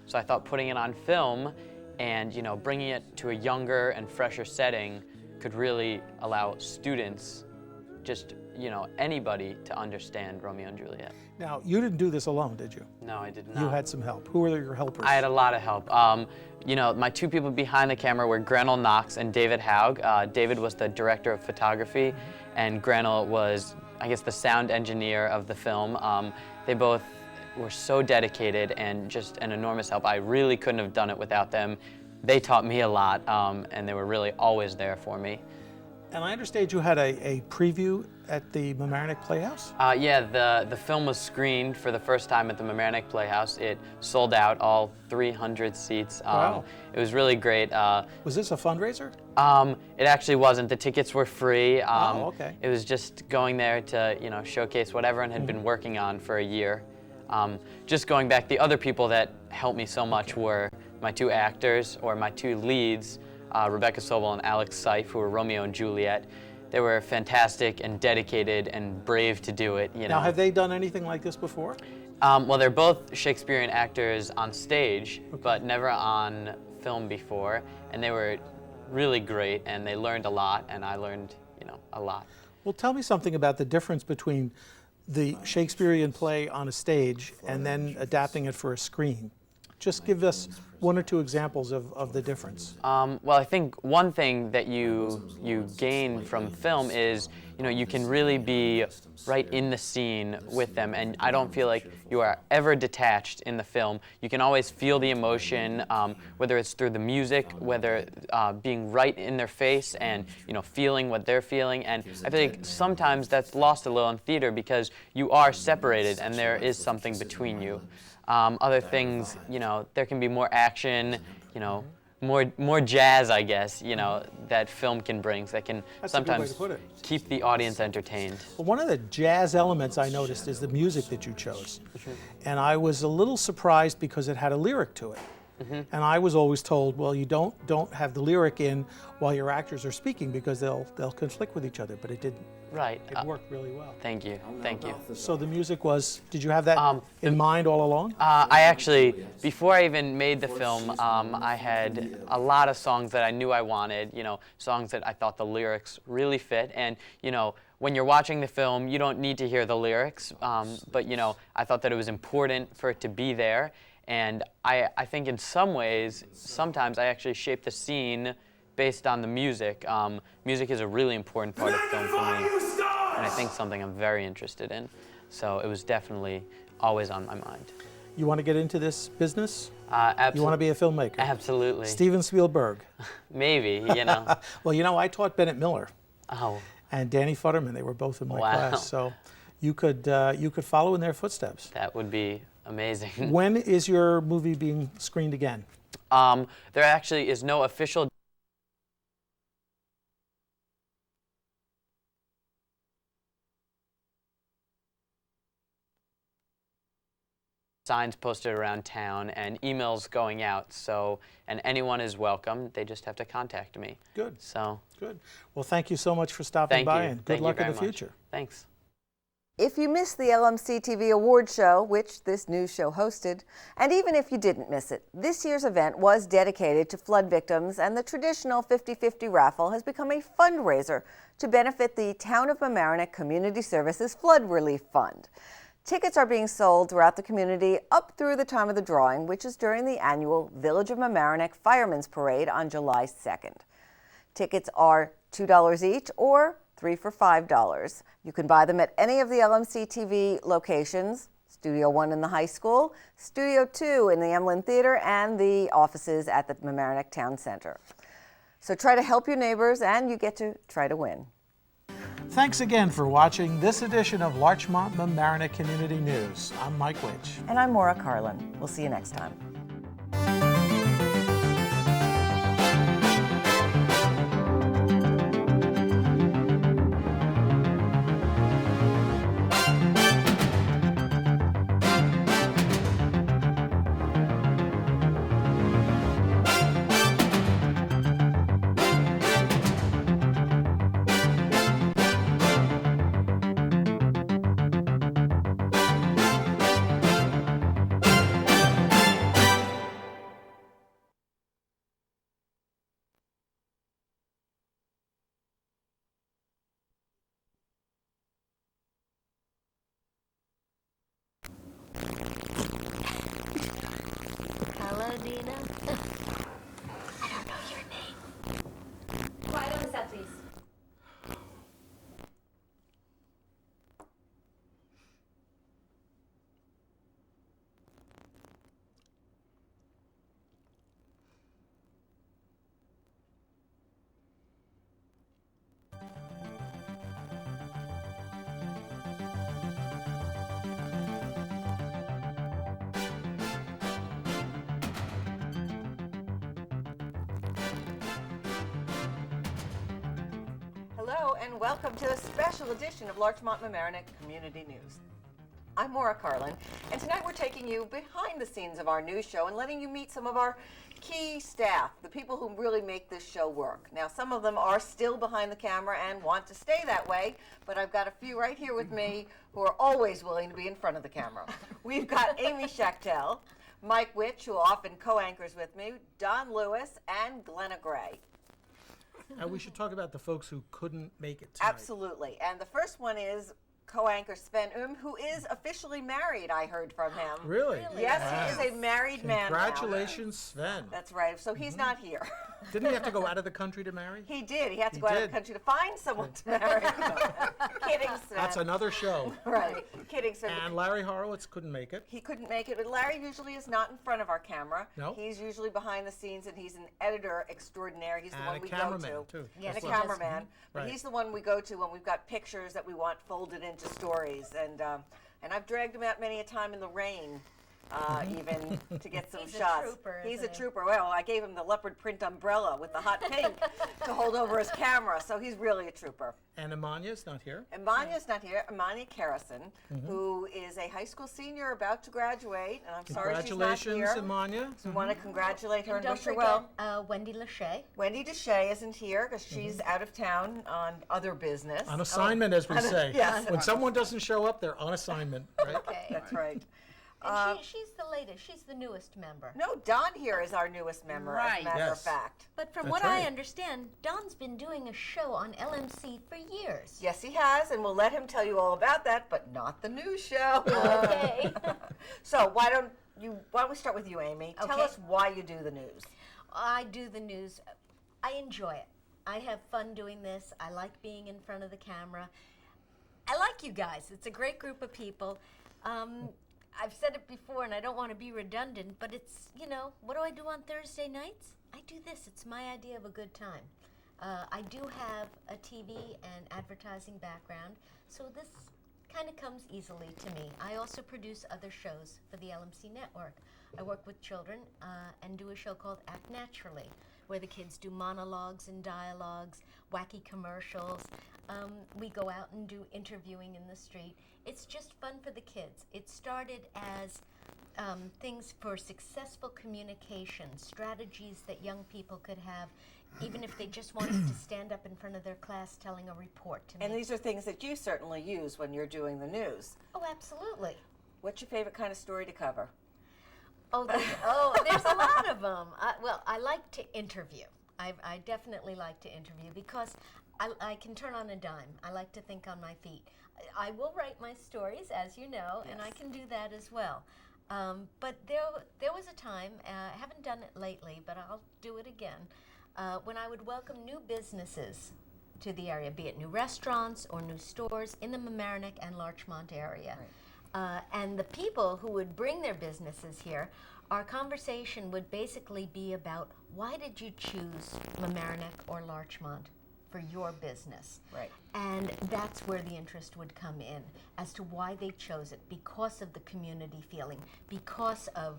So I thought putting it on film and, you know, bringing it to a younger and fresher setting could really allow students just, anybody to understand Romeo and Juliet. Now, you didn't do this alone, did you? No, I did not. You had some help. Who were your helpers? I had a lot of help. My two people behind the camera were Granell Knox and David Haug. David was the director of photography, and Granell was, I guess, the sound engineer of the film. They both were so dedicated and just an enormous help. I really couldn't have done it without them. They taught me a lot, and they were really always there for me. And I understand you had a preview at the Mamaroneck Playhouse? Yeah, the film was screened for the first time at the Mamaroneck Playhouse. It sold out, all 300 seats. Wow. It was really great. Was this a fundraiser? It actually wasn't. The tickets were free. Okay. It was just going there to, showcase what everyone had been working on for a year. Just going back, the other people that helped me so much were my two actors, or my two leads, Rebecca Sobel and Alex Seif, who were Romeo and Juliet. They were fantastic and dedicated and brave to do it. Now, have they done anything like this before? Well, they're both Shakespearean actors on stage, but never on film before, and they were really great, and they learned a lot, and I learned, a lot. Well, tell me something about the difference between the Shakespearean play on a stage and then adapting it for a screen. Just give us one or two examples of the difference. Well, I think one thing that you gain from film is, you can really be right in the scene with them, and I don't feel like you are ever detached in the film. You can always feel the emotion, whether it's through the music, whether being right in their face and, feeling what they're feeling, and I feel like sometimes that's lost a little in theater because you are separated and there is something between you. Other things, there can be more action, more jazz, I guess, that film can bring, that can sometimes keep the audience entertained. Well, one of the jazz elements I noticed is the music that you chose. And I was a little surprised because it had a lyric to it. And I was always told, well, you don't have the lyric in while your actors are speaking because they'll conflict with each other, but it didn't. Right. It worked really well. Thank you. Thank you. So the music was, did you have that in mind all along? I actually, before I even made the film, I had a lot of songs that I knew I wanted, songs that I thought the lyrics really fit. And, when you're watching the film, you don't need to hear the lyrics, but, I thought that it was important for it to be there. And I think in some ways, sometimes I actually shape the scene based on the music. Music is a really important part of film for me, and I think something I'm very interested in. So it was definitely always on my mind. You want to get into this business? Absolutely. You want to be a filmmaker? Absolutely. Steven Spielberg? Maybe, Well, I taught Bennett Miller. Oh. And Danny Futterman. They were both in my Wow. class. So you could follow in their footsteps. That would be amazing. When is your movie being screened again? There actually is no official signs posted around town and emails going out, and anyone is welcome. They just have to contact me. Good. So good. Well, thank you so much for stopping by, and good luck in the future. Thanks. If you missed the LMC-TV award show, which this news show hosted, and even if you didn't miss it, this year's event was dedicated to flood victims, and the traditional 50-50 raffle has become a fundraiser to benefit the Town of Mamaroneck Community Services Flood Relief Fund. Tickets are being sold throughout the community up through the time of the drawing, which is during the annual Village of Mamaroneck Firemen's Parade on July 2nd. Tickets are $2 each or 3 for $5. You can buy them at any of the LMC-TV locations, Studio 1 in the high school, Studio 2 in the Emlyn Theater, and the offices at the Mamaroneck Town Center. So try to help your neighbors, and you get to try to win. Thanks again for watching this edition of Larchmont Mamaroneck Community News. I'm Mike Witch. And I'm Maura Carlin. We'll see you next time. a set, please. Hello and welcome to a special edition of Larchmont Mamaroneck Community News. I'm Maura Carlin, and tonight we're taking you behind the scenes of our news show and letting you meet some of our key staff, the people who really make this show work. Now, some of them are still behind the camera and want to stay that way, but I've got a few right here with me who are always willing to be in front of the camera. We've got Amy Schachtel, Mike Witsch, who often co-anchors with me, Don Lewis, and Glenna Gray. And we should talk about the folks who couldn't make it tonight. Absolutely. And the first one is co-anchor Sven Oehme, who is officially married, I heard from him. Really? Yes, Wow. he is a married man now. Congratulations, Sven. That's right. So he's not here. Didn't he have to go out of the country to marry? He did. He had to He go out of did. the country to find someone to marry. Kidding, Sven. That's another show. Right. Kidding, Sven. And Larry Horowitz couldn't make it. He couldn't make it, but Larry usually is not in front of our camera. No. He's usually behind the scenes, and he's an editor extraordinaire. He's the And one a we cameraman, go to. too. Yes, That's and a right. cameraman. But Right. he's the one we go to when we've got pictures that we want folded into stories. And I've dragged him out many a time in the rain. Even to get some He's a shots. trooper, He's a isn't he? trooper. Well, I gave him the leopard print umbrella with the hot pink to hold over his camera, so he's really a trooper. And Amanya's not here. Amanya's not here. Amanya Karrison, who is a high school senior about to graduate, and I'm sorry she's not here. Congratulations, Amanya. We want to congratulate her and Don't wish her forget well. Wendy Lachey. Wendy Deshay isn't here because she's out of town on other business. On assignment, as we say. Yes. When someone doesn't show up, they're on assignment, right? Okay. That's right. And she's the latest. She's the newest member. No, Don here is our newest member, as a matter of Yes. fact. But from That's what right. I understand, Don's been doing a show on LMC for years. Yes, he has, and we'll let him tell you all about that, but not the news show. Okay. So why don't we start with you, Amy? Tell Okay. us why you do the news. I do the news. I enjoy it. I have fun doing this. I like being in front of the camera. I like you guys. It's a great group of people. I've said it before, and I don't want to be redundant, but it's, what do I do on Thursday nights? I do this. It's my idea of a good time. I do have a TV and advertising background, so this kind of comes easily to me. I also produce other shows for the LMC network. I work with children and do a show called Act Naturally, where the kids do monologues and dialogues, wacky commercials. We go out and do interviewing in the street. It's just fun for the kids. It started as things for successful communication, strategies that young people could have, even if they just wanted to stand up in front of their class telling a report to me. And these are things that you certainly use when you're doing the news. Oh, absolutely. What's your favorite kind of story to cover? Oh, there's a lot of them. Well, I like to interview. I definitely like to interview because I can turn on a dime. I like to think on my feet. I will write my stories, as you know, and I can do that as well. But there was a time, I haven't done it lately, but I'll do it again, when I would welcome new businesses to the area, be it new restaurants or new stores in the Mamaroneck and Larchmont area. Right. And the people who would bring their businesses here, our conversation would basically be about why did you choose Mamaroneck or Larchmont for your business? Right. And that's where the interest would come in as to why they chose it, because of the community feeling, because of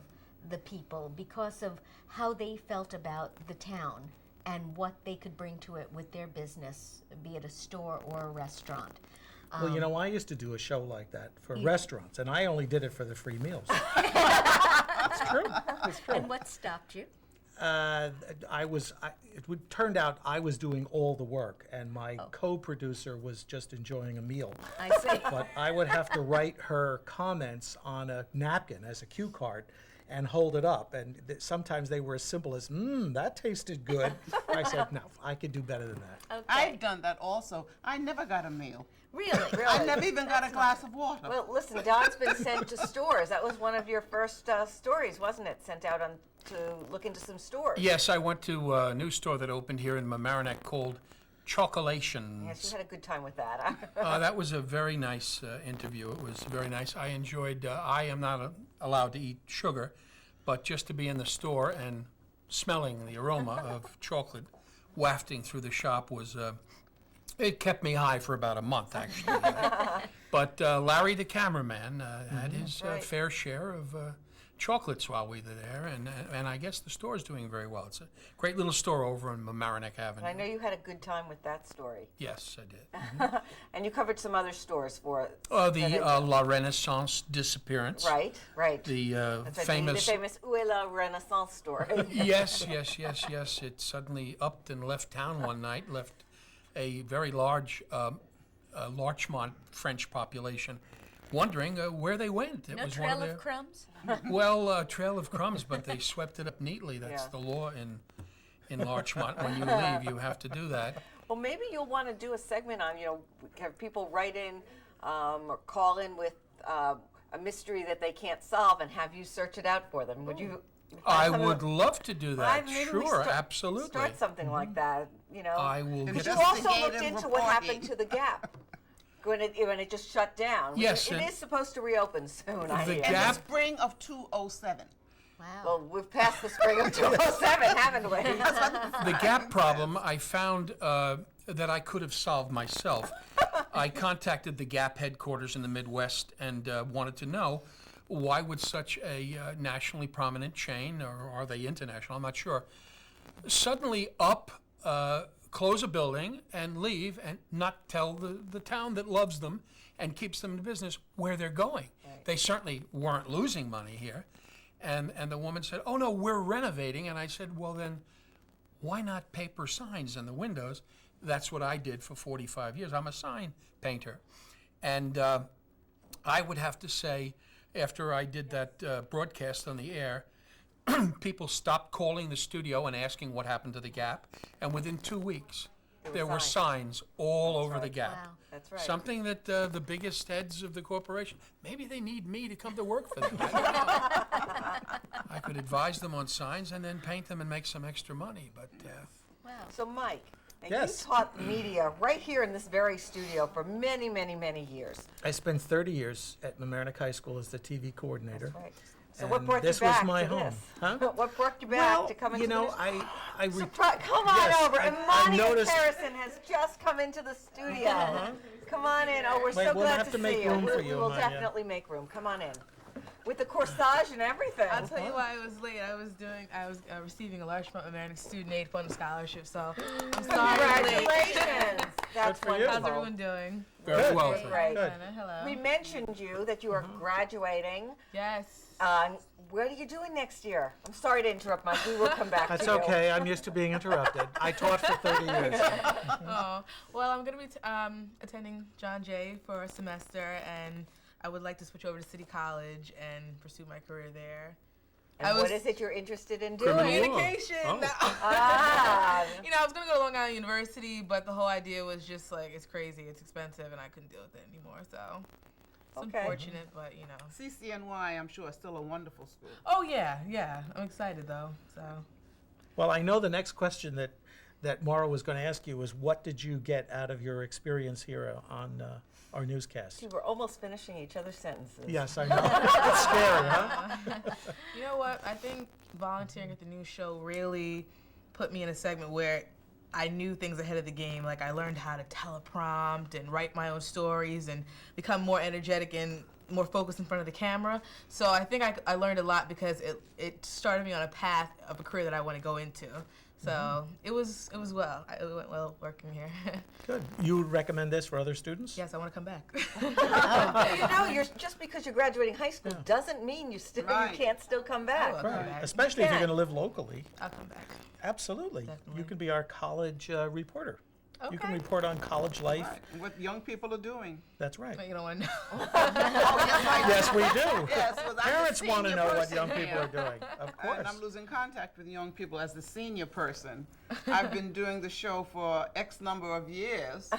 the people, because of how they felt about the town and what they could bring to it with their business, be it a store or a restaurant. Well, I used to do a show like that for restaurants, and I only did it for the free meals. It's true. It's true. And what stopped you? It turned out I was doing all the work, and my co-producer was just enjoying a meal. I see. But I would have to write her comments on a napkin as a cue card and hold it up. And sometimes they were as simple as, that tasted good. I said, no, I could do better than that. Okay. I've done that also. I never got a meal. Really? I never even got a glass of water. Well, listen, Don's been sent to stores. That was one of your first stories, wasn't it? Sent out to look into some stores. Yes, I went to a new store that opened here in Mamaroneck called Chocolations. Yes, you had a good time with that. That was a very nice interview. It was very nice. I enjoyed, I am not allowed to eat sugar, but just to be in the store and smelling the aroma of chocolate wafting through the shop was, it kept me high for about a month, actually. But Larry, the cameraman, had his fair share of chocolates while we were there, and I guess the store is doing very well. It's a great little store over on Mamaroneck Avenue. And I know you had a good time with that story. Yes, I did. And you covered some other stores for us. The La Renaissance disappearance. Right. The That's right, famous... the famous Où est la Renaissance story. Yes. It suddenly upped and left town one night, left a very large Larchmont French population wondering where they went. It No was trail one of their, of crumbs? Well, trail of crumbs, but they swept it up neatly. That's the law in Larchmont. When you leave, you have to do that. Well, maybe you'll want to do a segment on, have people write in or call in with a mystery that they can't solve and have you search it out for them. Would you? I would love to do that. Maybe we Sure, absolutely. Start something like that, I will. But you also looked into what happened to the Gap when it just shut down. Yes, it is supposed to reopen soon. I hear. In the spring of 2007. Wow. Well, we've passed the spring of 2007, haven't we? The Gap problem, I found that I could have solved myself. I contacted the Gap headquarters in the Midwest and wanted to know why would such a nationally prominent chain, or are they international, I'm not sure, suddenly close a building and leave and not tell the town that loves them and keeps them in business where they're going. Right. They certainly weren't losing money here. And the woman said, oh no, we're renovating. And I said, well then, why not paper signs in the windows? That's what I did for 45 years. I'm a sign painter. And I would have to say, after I did that broadcast on the air, people stopped calling the studio and asking what happened to the Gap, and within 2 weeks, there were signs all over the Gap. Wow. That's right. Something that the biggest heads of the corporation, maybe they need me to come to work for them. I don't know. I could advise them on signs and then paint them and make some extra money. But wow. So Mike, and Yes. you taught media right here in this very studio for many, many, many years. I spent 30 years at Mamaroneck High School as the TV coordinator. That's right. So what brought this you back was my to home. this? Huh? What brought you back to come into you know, this? Come on yes, over. I Imani noticed- Harrison has just come into the studio. Come on in. Oh, we're Wait, so we'll glad have to to make see you. room for We you, will Maya. definitely make room. Come on in. With the corsage and everything. I'll tell you why I was late. I was receiving a Larchmont Mamaroneck Student Aid Fund scholarship, so I'm sorry I'm late. Congratulations. That's Good for you. How's wonderful. everyone doing? very well. Great. Good. Hello. We mentioned you that you are graduating. Yes. What are you doing next year? I'm sorry to interrupt, Mike. We will come back That's to you. okay. I'm used to being interrupted. I taught for 30 years. Oh, well, I'm going to be attending John Jay for a semester, and I would like to switch over to City College and pursue my career there. And what is it you're interested in doing? Communication. Oh. You know, I was going to go to Long Island University, but the whole idea was just like, it's crazy, it's expensive, and I couldn't deal with it anymore, so it's unfortunate, but you know. CCNY, I'm sure, is still a wonderful school. Oh, yeah. I'm excited, though, so. Well, I know the next question that Maura was going to ask you was, what did you get out of your experience here on our newscast? See, we're almost finishing each other's sentences. Yes, I know. It's scary, huh? You know what? I think volunteering at the news show really put me in a segment where I knew things ahead of the game. Like, I learned how to teleprompt and write my own stories and become more energetic and more focused in front of the camera. So I think I learned a lot because it started me on a path of a career that I want to go into. So it went well working here. Good. You would recommend this for other students? Yes, I want to come back. You know, just because you're graduating high school doesn't mean you can't still come back. Right. Especially if you're going to live locally. I'll come back. Absolutely. Definitely. You can be our college reporter. Okay. You can report on college life. Right. And what young people are doing. That's right. But you don't want to know. Yes, we do. Yes, well, I'm a Parents want to senior know what person young here. people are doing. Of course. And I'm losing contact with young people as the senior person. I've been doing the show for X number of years,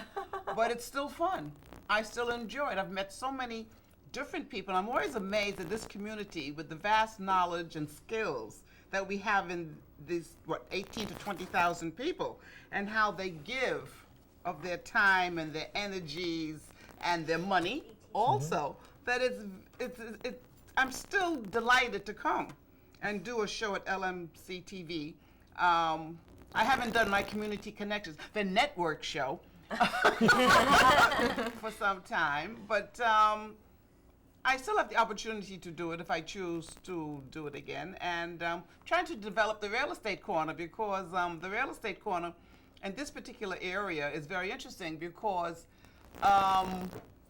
but it's still fun. I still enjoy it. I've met so many different people. I'm always amazed at this community with the vast knowledge and skills that we have in these, 18 to 20,000 people, and how they give of their time and their energies and their money also, that I'm still delighted to come and do a show at LMC-TV. I haven't done my Community Connections, the network show, for some time, but I still have the opportunity to do it if I choose to do it again. And trying to develop the real estate corner, because the real estate corner in this particular area is very interesting, because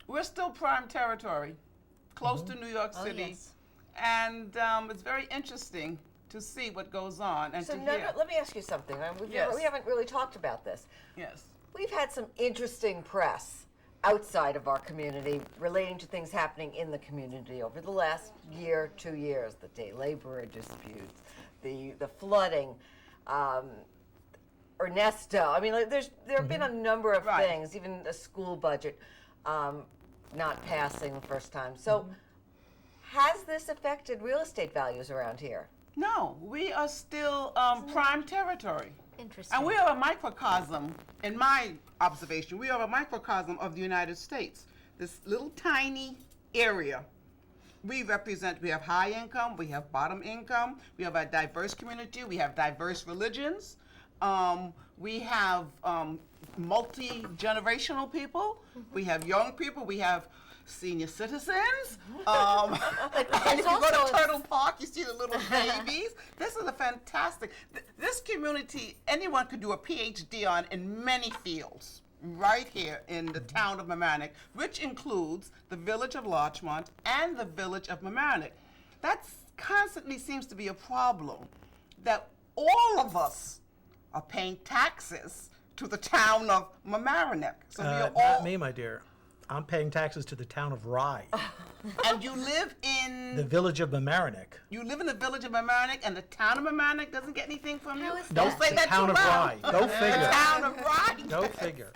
we're still prime territory, close to New York City. Yes. And it's very interesting to see what goes on and So to no, hear. no, let me ask you something. Yes. We haven't really talked about this. Yes. We've had some interesting press outside of our community relating to things happening in the community over the last year, 2 years, the day laborer disputes, the flooding, Ernesto. I mean, there have been a number of things, even a school budget not passing the first time. So has this affected real estate values around here? No, we are still prime territory. Interesting. And we are a microcosm, in my observation, we are a microcosm of the United States. This little tiny area. We have high income, we have bottom income, we have a diverse community, we have diverse religions, we have multi-generational people, we have young people, we have senior citizens. And if you go to Turtle Park, you see the little babies. This is a fantastic, this community, anyone could do a PhD on in many fields, right here in the town of Mamaroneck, which includes the village of Larchmont and the village of Mamaroneck. That constantly seems to be a problem, that all of us are paying taxes to the town of Mamaroneck. So we are all... Not me, my dear. I'm paying taxes to the town of Rye. And you live in... The village of Mamaroneck. You live in the village of Mamaroneck, and the town of Mamaroneck doesn't get anything from you? Don't say that town of Rye. Go figure. The town of Rye. Go figure.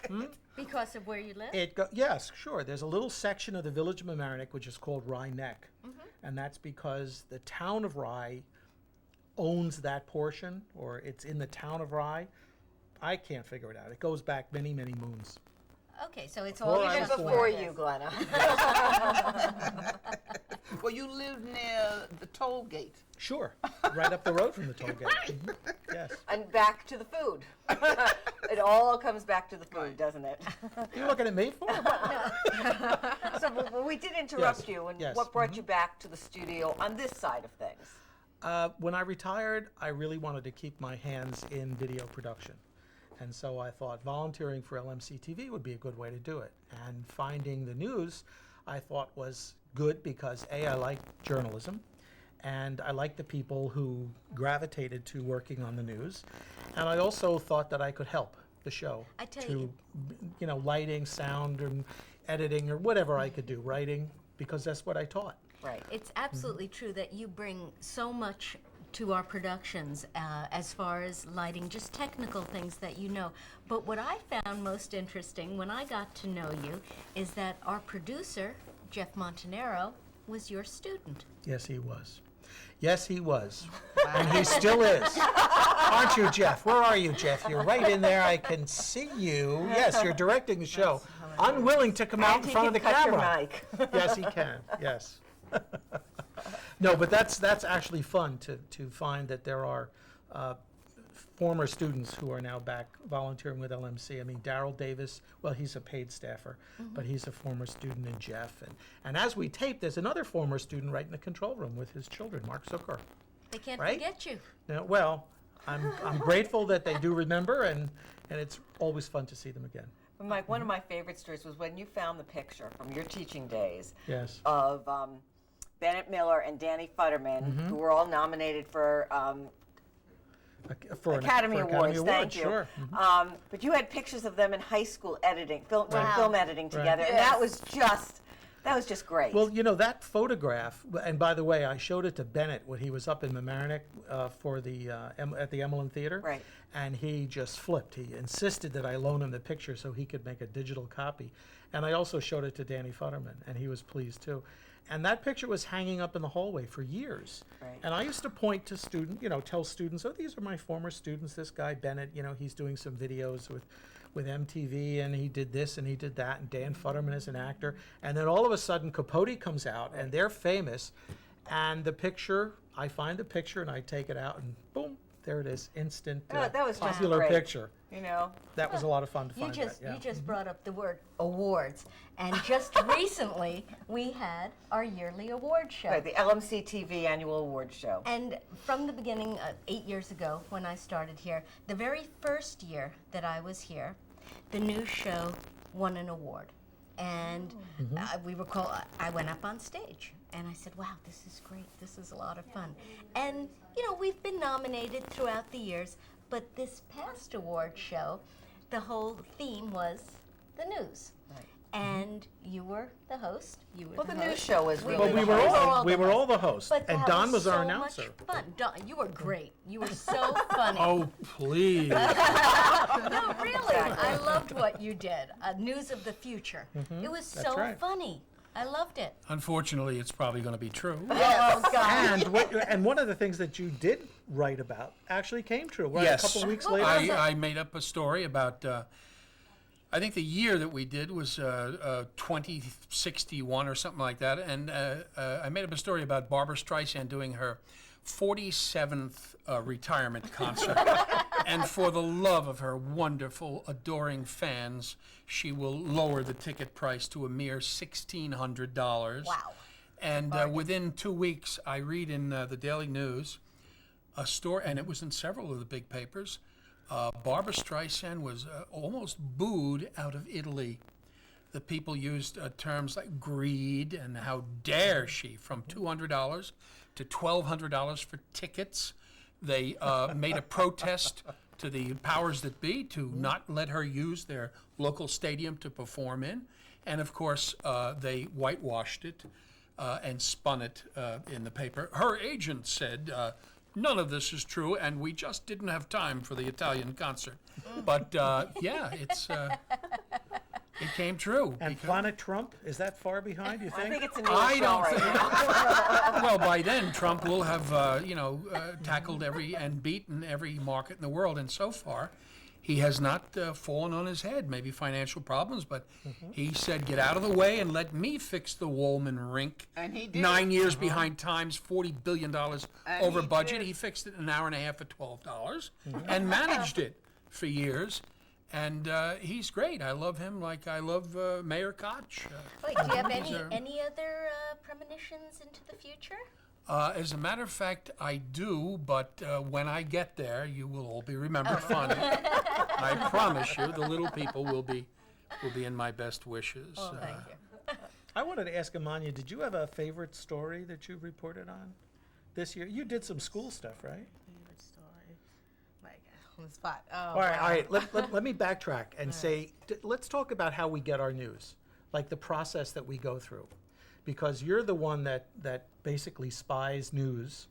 Because of where you live? Yes, sure. There's a little section of the village of Mamaroneck which is called Rye Neck. And that's because the town of Rye owns that portion, or it's in the town of Rye. I can't figure it out. It goes back many, many moons. Okay, so it's all Even before you, Glenna. Well, you live near the toll gate. Sure, right up the road from the toll gate. Yes. And back to the food. It all comes back to the food, doesn't it? You're looking at me for? So we did interrupt you, and what brought you back to the studio on this side of things? When I retired, I really wanted to keep my hands in video production. And so I thought volunteering for LMC-TV would be a good way to do it. And finding the news, I thought was good because A, I like journalism, and I like the people who gravitated to working on the news. And I also thought that I could help the show to, lighting, sound, and editing, or whatever I could do, writing, because that's what I taught. Right. It's absolutely true that you bring so much to our productions as far as lighting, just technical things that you know. But what I found most interesting when I got to know you is that our producer, Jeff Montanaro, was your student. Yes, he was. Yes, he was. And he still is. Aren't you, Jeff? Where are you, Jeff? You're right in there. I can see you. Yes, you're directing the show. Unwilling to come out in front of the camera. Yes, he can. Yes. No, but that's actually fun to find that there are former students who are now back volunteering with LMC. I mean, Darryl Davis, well, he's a paid staffer, but he's a former student in Jeff. And as we tape, there's another former student right in the control room with his children, Mark Zucker. They can't forget you. No, well, I'm grateful that they do remember, and it's always fun to see them again. But Mike, one of my favorite stories was when you found the picture from your teaching days of Bennett Miller and Danny Futterman, who were all nominated for Academy Awards. Thank you. Sure. But you had pictures of them in high school editing, film editing together, Right. and that was just great. Well, that photograph, and by the way, I showed it to Bennett when he was up in Mamaroneck for the at the Emmelyn Theater. Right. And he just flipped. He insisted that I loan him the picture so he could make a digital copy. And I also showed it to Danny Futterman, and he was pleased too. And that picture was hanging up in the hallway for years. Right. And I used to point to students, tell students, oh, these are my former students. This guy, Bennett, he's doing some videos with MTV, and he did this and he did that, and Dan Futterman is an actor. And then all of a sudden, Capote comes out, and they're famous. And the picture, I find the picture, and I take it out, and boom, there it is, instant that was just popular great. picture. You know, That was a lot of fun to find that. You just brought up the word awards, and just recently we had our yearly award show. Right, the LMC-TV annual award show. And from the beginning, 8 years ago when I started here, the very first year that I was here, the news show won an award. And I went up on stage and I said, wow, this is great. This is a lot of fun. And, you know, we've been nominated throughout the years, but this past award show, the whole theme was the news. Right. And you were the host. You were Well, the the host. news show was really Well, we were all the hosts, But and that Don was our so announcer. Much fun. Don, you were great. You were so funny. Oh, please. No, really. I loved what you did. News of the Future. It was That's so right. funny. I loved it. Unfortunately, it's probably going to be true. Oh, God. And one of the things that you did write about actually came true. Right? Yes. A couple of weeks later. I made up a story about, I think the year that we did was 2061 or something like that. And I made up a story about Barbra Streisand doing her 47th retirement concert. And for the love of her wonderful, adoring fans, she will lower the ticket price to a mere $1,600. Wow. And within 2 weeks, I read in the Daily News a story, and it was in several of the big papers. Barbra Streisand was almost booed out of Italy. The people used terms like greed and how dare she, from $200 to $1,200 for tickets. They made a protest to the powers that be to not let her use their local stadium to perform in. And of course, they whitewashed it and spun it in the paper. Her agent said, none of this is true, and we just didn't have time for the Italian concert. But yeah, it came true. And Planet Trump, is that far behind, you think? I think it's a new I show don't right think. now. Well, by then Trump will have, tackled and beaten every market in the world, and so far, he has not fallen on his head. Maybe financial problems, but he said, "Get out of the way and let me fix the Woolman rink." And he did. 9 years behind times, $40 billion over budget. He fixed it in an hour and a half for $12, and managed it for years. And he's great. I love him like I love Mayor Koch. Wait, do you have any other premonitions into the future? As a matter of fact, I do, but when I get there, you will all be remembered fondly. I promise you, the little people will be in my best wishes. Oh, thank you. I wanted to ask Amanya, did you have a favorite story that you reported on this year? You did some school stuff, right? Favorite story? Like, on the spot. Oh, All right. Let me backtrack and say, let's talk about how we get our news, like the process that we go through. Because you're the one that basically spies news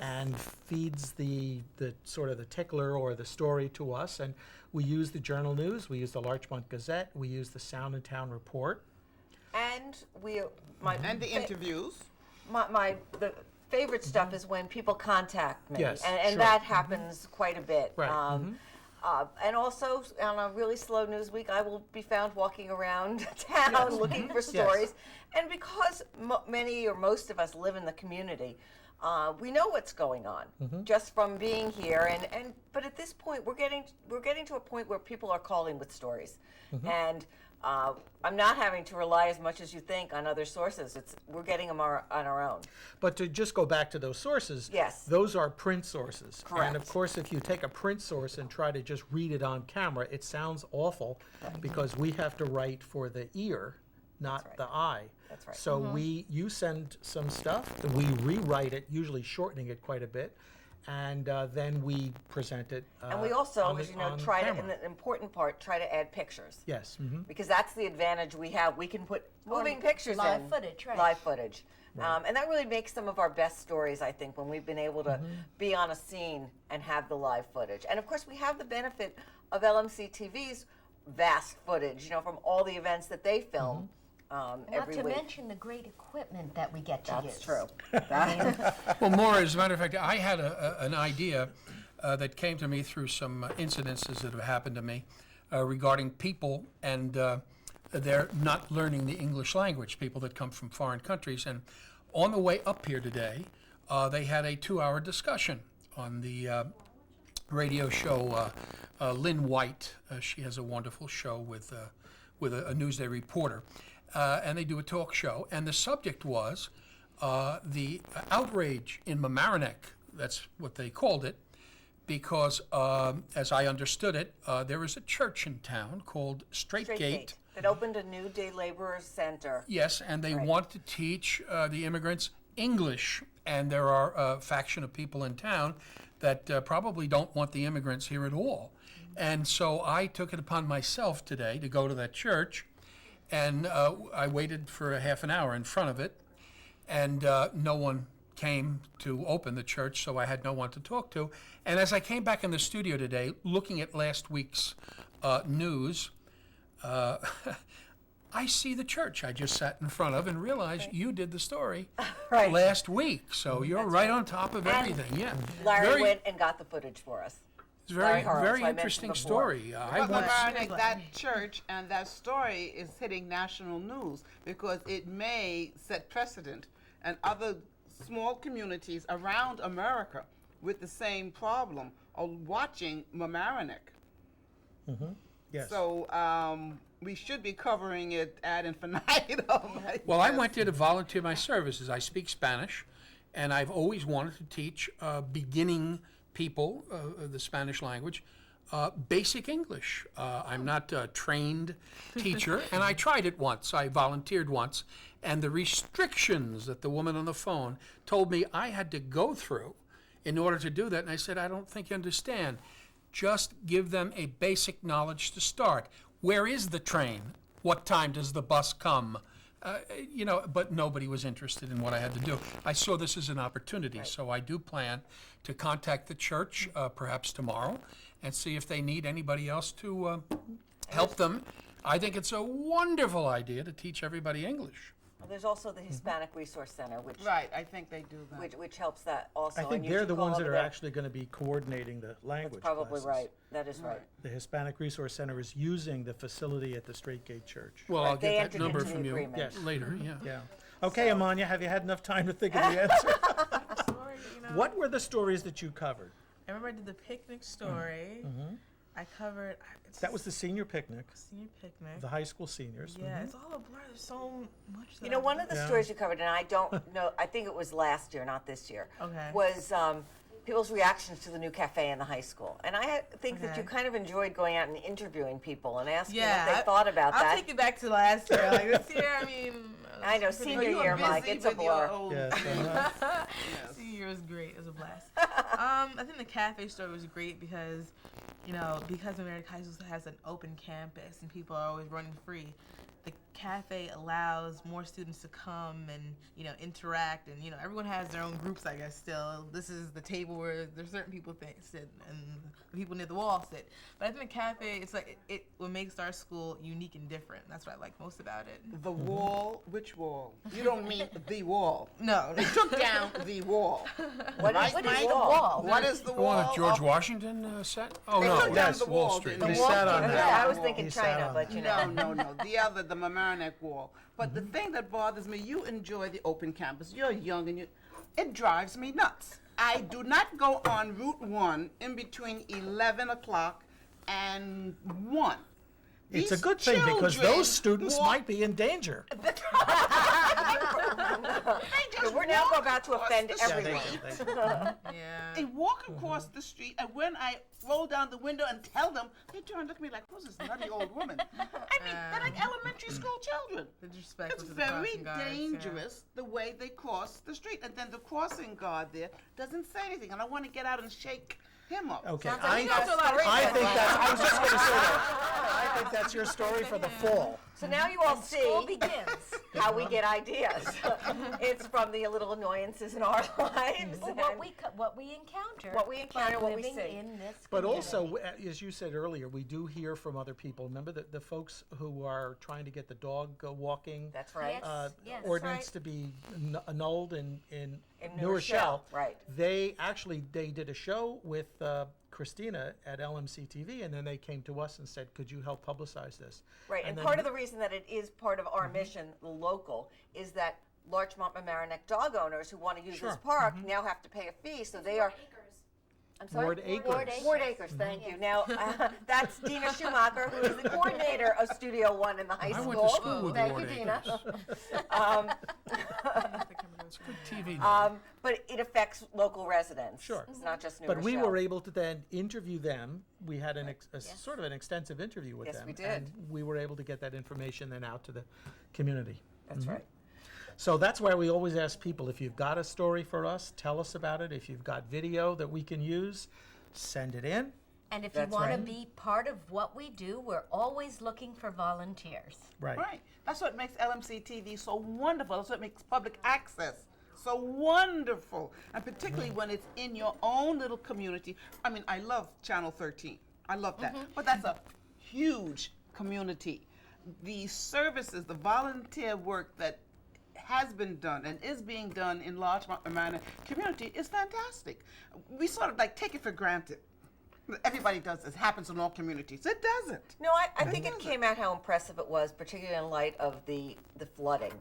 and feeds the sort of the tickler or the story to us. And we use the Journal News, we use the Larchmont Gazette, we use the Sound and Town Report. And the interviews. The favorite stuff is when people contact me. Yes, and sure. that happens quite a bit. Right. And also, on a really slow news week, I will be found walking around town looking for stories. And because many or most of us live in the community, we know what's going on just from being here. But at this point, we're getting to a point where people are calling with stories, and I'm not having to rely as much as you think on other sources. We're getting them on our own. But to just go back to those sources, those are print sources. Correct. And of course, if you take a print source and try to just read it on camera, it sounds awful because we have to write for the ear, not the eye. That's right. So you send some stuff, we rewrite it, usually shortening it quite a bit, and then we present it. And we also, on as the- you know, on try to, camera. in the important part, try to add pictures. Yes. Because that's the advantage we have. We can put moving pictures live in. footage, right. Live footage. And that really makes some of our best stories, I think, when we've been able to be on a scene and have the live footage. And of course, we have the benefit of LMC-TV's vast footage, from all the events that they film. Not Every to week. mention the great equipment that we get to use. That's true. Well, more as a matter of fact, I had an idea that came to me through some incidences that have happened to me. regarding people and they're not learning the English language, people that come from foreign countries. And on the way up here today, they had a 2-hour discussion on the radio show. Lynn White, she has a wonderful show with a Newsday reporter, and they do a talk show. And the subject was the outrage in Mamaroneck. That's what they called it, because as I understood it, there is a church in town called Straight Gate. That opened a new day laborer center. Yes, and they want to teach the immigrants English, and there are a faction of people in town that probably don't want the immigrants here at all. And so I took it upon myself today to go to that church, and I waited for a half an hour in front of it, and no one came to open the church, so I had no one to talk to. And as I came back in the studio today, looking at last week's news, I see the church I just sat in front of and realized you did the story last week. So you're right on top of everything. Yeah. Larry went and got the footage for us. It's a very interesting story. That church and that story is hitting national news because it may set precedent, and other small communities around America with the same problem are watching Mamaroneck. Yes. So we should be covering it ad infinitum. Well, I went there to volunteer my services. I speak Spanish, and I've always wanted to teach beginning people the Spanish language basic English. I'm not a trained teacher, and I tried it once. I volunteered once, and the restrictions that the woman on the phone told me I had to go through in order to do that, and I said, I don't think you understand. Just give them a basic knowledge to start. Where is the train? What time does the bus come? But nobody was interested in what I had to do. I saw this as an opportunity, so I do plan to contact the church perhaps tomorrow and see if they need anybody else to help them. I think it's a wonderful idea to teach everybody English. Well, there's also the Hispanic Resource Center, which I think they do that. Which helps that also. I think they're the ones that are actually going to be coordinating the language That's probably classes. right. That is right. The Hispanic Resource Center is using the facility at the Straight Gate Church. Well, I'll get that number from you later. Yeah. Okay, Amanya, have you had enough time to think of the answer? What were the stories that you covered? I remember I did the picnic story. I covered. That was the senior picnic. Senior picnic. The high school seniors. Yeah, it's all a blur. There's so much. You know, one of the stories you covered, and I don't know, I think it was last year, not this year, was people's reactions to the new cafe in the high school. And I think that you kind of enjoyed going out and interviewing people and asking what they thought about that. I'll take it back to last year. Like this year, I mean. I know, senior year, Mike, it's a blur. Senior year was great. It was a blast. I think the cafe story was great because, because American High School has an open campus and people are always running free, the cafe allows more students to come and, interact, and, everyone has their own groups, I guess, still. This is the table where there's certain people sit and the people near the wall sit. But I think the cafe, it's like, what makes our school unique and different. That's what I like most about it. The wall? Which wall? You don't mean the wall. No. They took down the wall. What is the wall? What is the The wall? one that George Washington sat? Oh, They no, took down that's the Wall wall. Street. The He wall sat on came that. down. I was thinking China, but No. The Mamaroneck wall. But the thing that bothers me, you enjoy the open campus. You're young and it drives me nuts. I do not go on Route 1 in between 11 o'clock and 1. It's a good thing because those students might be in danger. We're now about to offend everyone. They walk across the street, and when I roll down the window and tell them, they turn and look at me like, who's this nutty old woman? I mean, they're like elementary school children. It's very dangerous the way they cross the street. And then the crossing guard there doesn't say anything, and I want to get out and shake him up. Okay, Sounds I like you got a lot of think that's, I was just going to say that. I think that's your story for the fall. So now you all see how we get ideas. It's from the little annoyances in our lives. Well, what we encounter. What we encounter, what we living see. in this But community. also, as you said earlier, we do hear from other people. Remember the folks who are trying to get the dog walking That's right. Yes, ordinance to be annulled in In New Rochelle, right. They did a show with Christina at LMC-TV, and then they came to us and said, could you help publicize this? Right, and part of the reason that it is part of our mission, the local, is that Larchmont Mamaroneck dog owners who want to use this park now have to pay a fee, so they are... I'm sorry? Ward Acres. Ward Acres, thank you. Now, that's Dina Schumacher, who is the coordinator of Studio One in the high school. I went to school with Thank Ward you, Dina. It's good TV. But it affects local residents. Sure. It's not just New But we Rochelle. were able to then interview them. We had sort of an extensive interview with them. Yes, we did. And we were able to get that information then out to the community. That's right. So that's why we always ask people, if you've got a story for us, tell us about it. If you've got video that we can use, send it in. And if you want to be part of what we do, we're always looking for volunteers. Right. Right. That's what makes LMC TV so wonderful. That's what makes public access so wonderful. And particularly when it's in your own little community. I mean, I love Channel 13. I love that. But that's a huge community. The services, the volunteer work that has been done and is being done in Larchmont Mamaroneck community is fantastic. We sort of like take it for granted. Everybody does this. Happens in all communities. It doesn't. No, I think it came out how impressive it was, particularly in light of the flooding.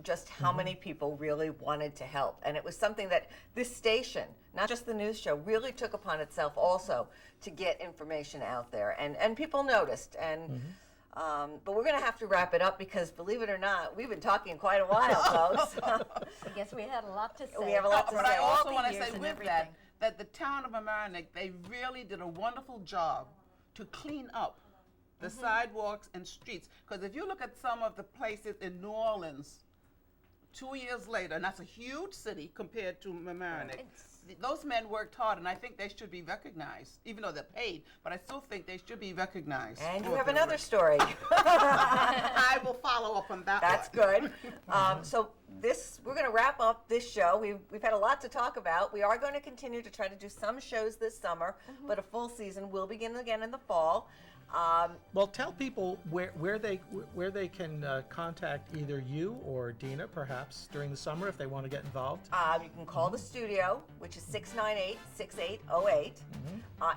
Just how many people really wanted to help. And it was something that this station, not just the news show, really took upon itself also to get information out there. And people noticed. And but we're going to have to wrap it up because, believe it or not, we've been talking quite a while, folks. I guess we had a lot to say. We have a lot to But say. I also want to say with that the town of Mamaroneck, they really did a wonderful job to clean up the sidewalks and streets. Because if you look at some of the places in New Orleans, 2 years later, and that's a huge city compared to Mamaroneck, those men worked hard, and I think they should be recognized, even though they're paid, but I still think they should be recognized. And you have another story. I will follow up on that. That's good. So we're going to wrap up this show. We've had a lot to talk about. We are going to continue to try to do some shows this summer, but a full season will begin again in the fall. Well, tell people where they can contact either you or Dina, perhaps, during the summer if they want to get involved. You can call the studio, which is 698-6808.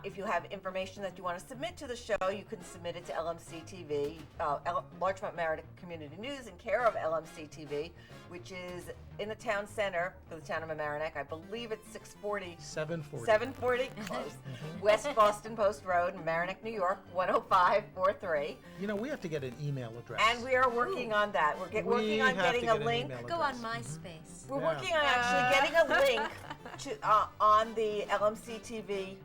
If you have information that you want to submit to the show, you can submit it to LMC-TV, Larchmont Mamaroneck Community News, in care of LMC-TV, which is in the town center for the town of Mamaroneck. I believe it's 740, close. West Boston Post Road, Mamaroneck, New York, 10543. You know, we have to get an email address. And we are working on that. We're working on getting a link. Go on MySpace. We're working on actually getting a link to on the LMC-TV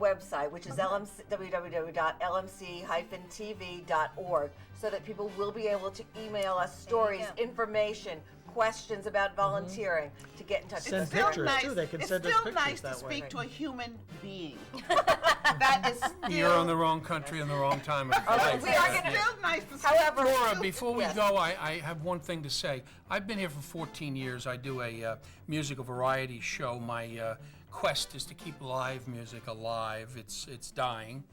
website, which is www.lmc-tv.org, so that people will be able to email us stories, information, questions about volunteering, to get in touch. Send pictures too. They can send us pictures nice that to way. speak to a human being. That is still... You're on the wrong country and the wrong time of life. We are still nice to speak. However, Laura, before we go, I have one thing to say. I've been here for 14 years. I do a musical variety show. My quest is to keep live music alive. It's dying.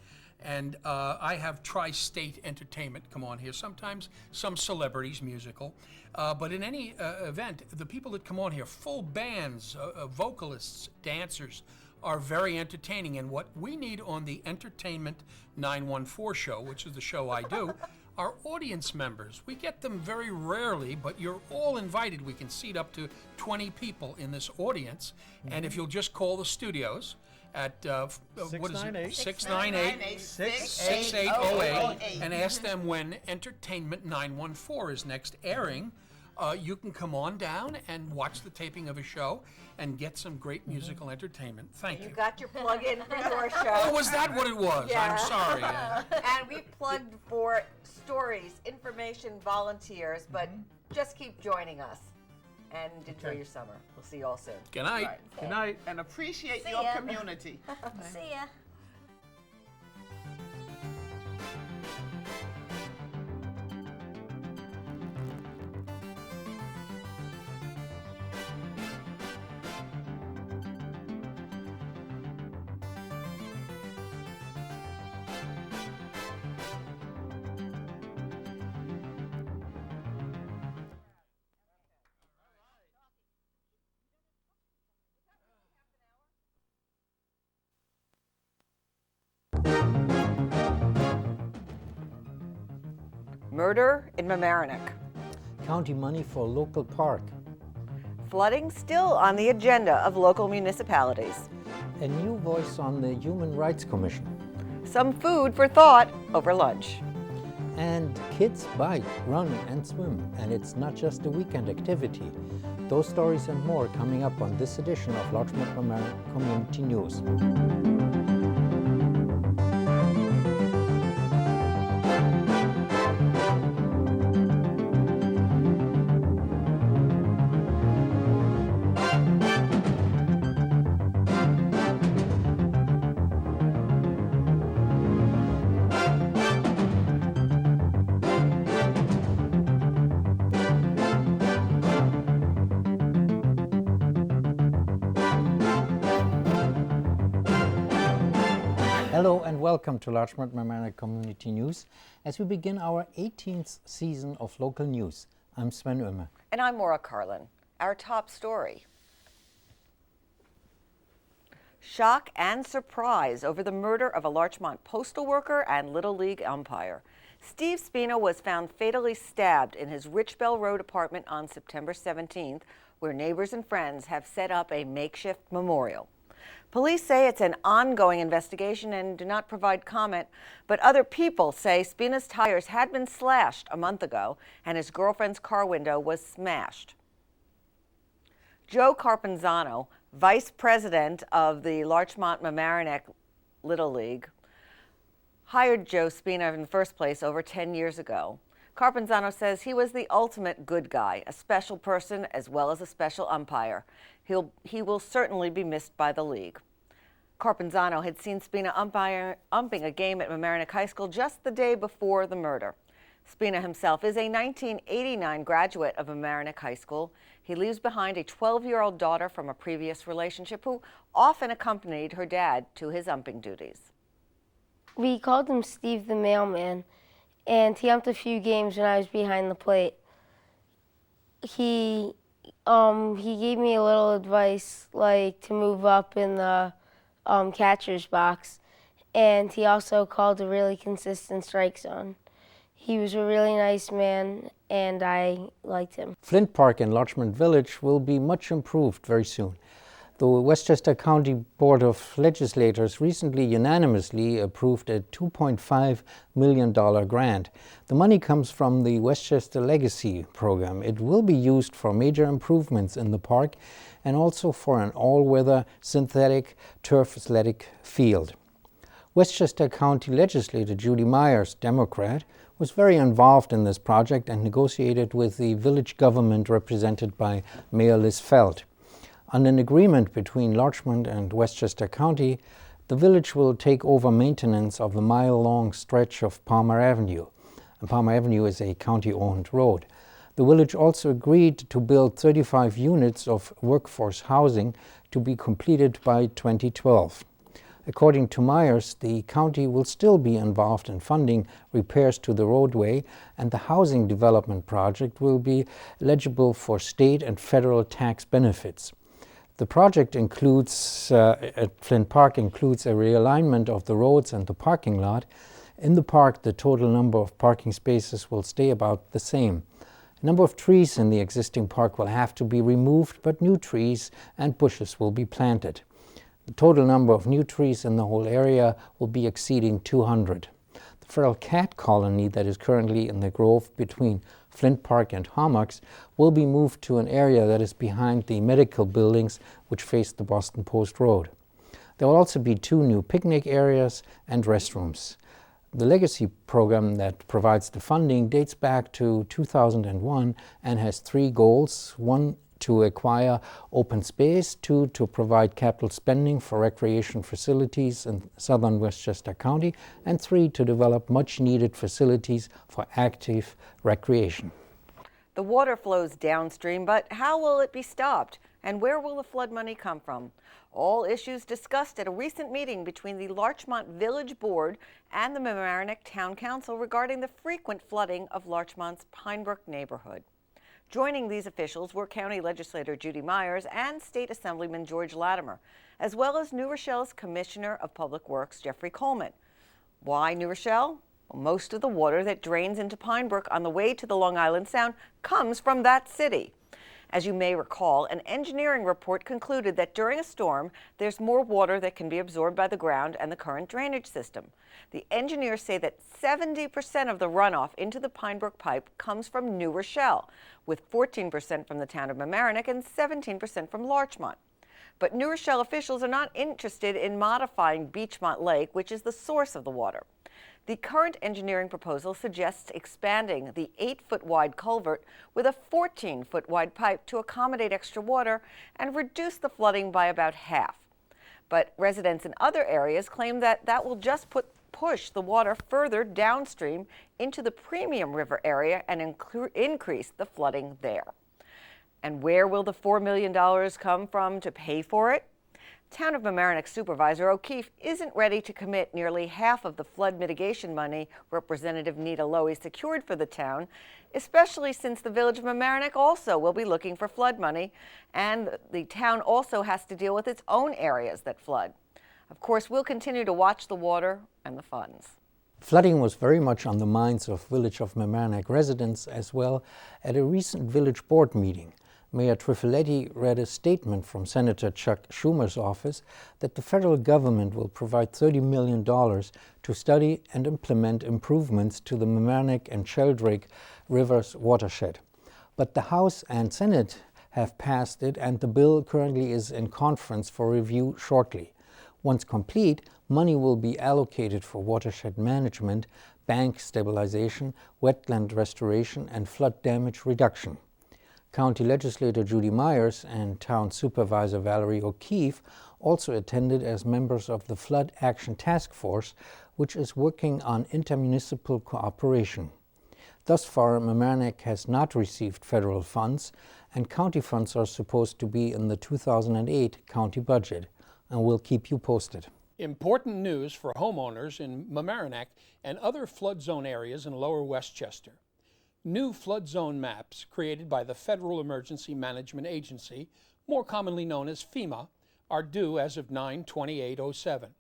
And I have Tri-State Entertainment come on here. Sometimes some celebrities, musical. But in any event, the people that come on here, full bands, vocalists, dancers, are very entertaining. And what we need on the Entertainment 914 show, which is the show I do, are audience members. We get them very rarely, but you're all invited. We can seat up to 20 people in this audience. And if you'll just call the studios at 698-6808 and ask them when Entertainment 914 is next airing, you can come on down and watch the taping of a show and get some great musical entertainment. Thank you. You got your plug in for your show. Oh, was that what it was? Yeah. I'm sorry. And we plugged for stories, information, volunteers, but just keep joining us and enjoy your summer. We'll see you all soon. Good night. Right. Good night. And appreciate See your ya. community. See ya. Murder in Mamaroneck. County money for local park. Flooding still on the agenda of local municipalities. A new voice on the Human Rights Commission. Some food for thought over lunch. And kids bike, run and swim, and it's not just a weekend activity. Those stories and more coming up on this edition of Larchmont Mamaroneck Community News. Hello and welcome to Larchmont Mamaroneck Community News as we begin our 18th season of local news. I'm Sven Oehme. And I'm Maura Carlin. Our top story. Shock and surprise over the murder of a Larchmont postal worker and Little League umpire. Steve Spano was found fatally stabbed in his Richbell Road apartment on September 17th, where neighbors and friends have set up a makeshift memorial. Police say it's an ongoing investigation and do not provide comment, but other people say Spina's tires had been slashed a month ago and his girlfriend's car window was smashed. Joe Carpenzano, vice president of the Larchmont Mamaroneck Little League, hired Joe Spina in the first place over 10 years ago. Carpenzano says he was the ultimate good guy, a special person as well as a special umpire. He will certainly be missed by the league. Carpenzano had seen Spina umping a game at Mamaroneck High School just the day before the murder. Spina himself is a 1989 graduate of Mamaroneck High School. He leaves behind a 12-year-old daughter from a previous relationship who often accompanied her dad to his umping duties. We called him Steve the Mailman, and he umped a few games when I was behind the plate. He gave me a little advice, like to move up in the catcher's box, and he also called a really consistent strike zone. He was a really nice man, and I liked him. Flint Park in Larchmont Village will be much improved very soon. The Westchester County Board of Legislators recently unanimously approved a $2.5 million grant. The money comes from the Westchester Legacy program. It will be used for major improvements in the park and also for an all-weather synthetic turf athletic field. Westchester County Legislator Judy Myers, Democrat, was very involved in this project and negotiated with the village government represented by Mayor Liz Feld. On an agreement between Larchmont and Westchester County, the village will take over maintenance of the mile-long stretch of Palmer Avenue. And Palmer Avenue is a county-owned road. The village also agreed to build 35 units of workforce housing to be completed by 2012. According to Myers, the county will still be involved in funding repairs to the roadway, and the housing development project will be eligible for state and federal tax benefits. The project includes, at Flint Park, includes a realignment of the roads and the parking lot. In the park, the total number of parking spaces will stay about the same. A number of trees in the existing park will have to be removed, but new trees and bushes will be planted. The total number of new trees in the whole area will be exceeding 200. The feral cat colony that is currently in the grove between Flint Park and Homox will be moved to an area that is behind the medical buildings which face the Boston Post Road. There will also be 2 new picnic areas and restrooms. The Legacy program that provides the funding dates back to 2001 and has 3 goals: 1, to acquire open space; 2, to provide capital spending for recreation facilities in southern Westchester County; and 3, to develop much-needed facilities for active recreation. The water flows downstream, but how will it be stopped? And where will the flood money come from? All issues discussed at a recent meeting between the Larchmont Village Board and the Mamaroneck Town Council regarding the frequent flooding of Larchmont's Pinebrook neighborhood. Joining these officials were County Legislator Judy Myers and State Assemblyman George Latimer, as well as New Rochelle's Commissioner of Public Works, Jeffrey Coleman. Why New Rochelle? Well, most of the water that drains into Pine Brook on the way to the Long Island Sound comes from that city. As you may recall, an engineering report concluded that during a storm, there's more water that can be absorbed by the ground and the current drainage system. The engineers say that 70% of the runoff into the Pine Brook pipe comes from New Rochelle, with 14% from the town of Mamaroneck and 17% from Larchmont. But New Rochelle officials are not interested in modifying Beechmont Lake, which is the source of the water. The current engineering proposal suggests expanding the 8-foot wide culvert with a 14-foot wide pipe to accommodate extra water and reduce the flooding by about half. But residents in other areas claim that that will just push the water further downstream into the Premium River area and increase the flooding there. And where will the $4 million come from to pay for it? Town of Mamaroneck Supervisor O'Keefe isn't ready to commit nearly half of the flood mitigation money Representative Nita Lowy secured for the town, especially since the village of Mamaroneck also will be looking for flood money, and the town also has to deal with its own areas that flood. Of course, we'll continue to watch the water and the funds. Flooding was very much on the minds of Village of Mamaroneck residents as well at a recent village board meeting. Mayor Trifiletti read a statement from Senator Chuck Schumer's office that the federal government will provide $30 million to study and implement improvements to the Mamaroneck and Sheldrake Rivers watershed. But the House and Senate have passed it, and the bill currently is in conference for review shortly. Once complete, money will be allocated for watershed management, bank stabilization, wetland restoration, and flood damage reduction. County Legislator Judy Myers and Town Supervisor Valerie O'Keefe also attended as members of the Flood Action Task Force, which is working on intermunicipal cooperation. Thus far, Mamaroneck has not received federal funds, and county funds are supposed to be in the 2008 county budget, and we'll keep you posted. Important news for homeowners in Mamaroneck and other flood zone areas in Lower Westchester. New flood zone maps created by the Federal Emergency Management Agency, more commonly known as FEMA, are due as of 9/28/07.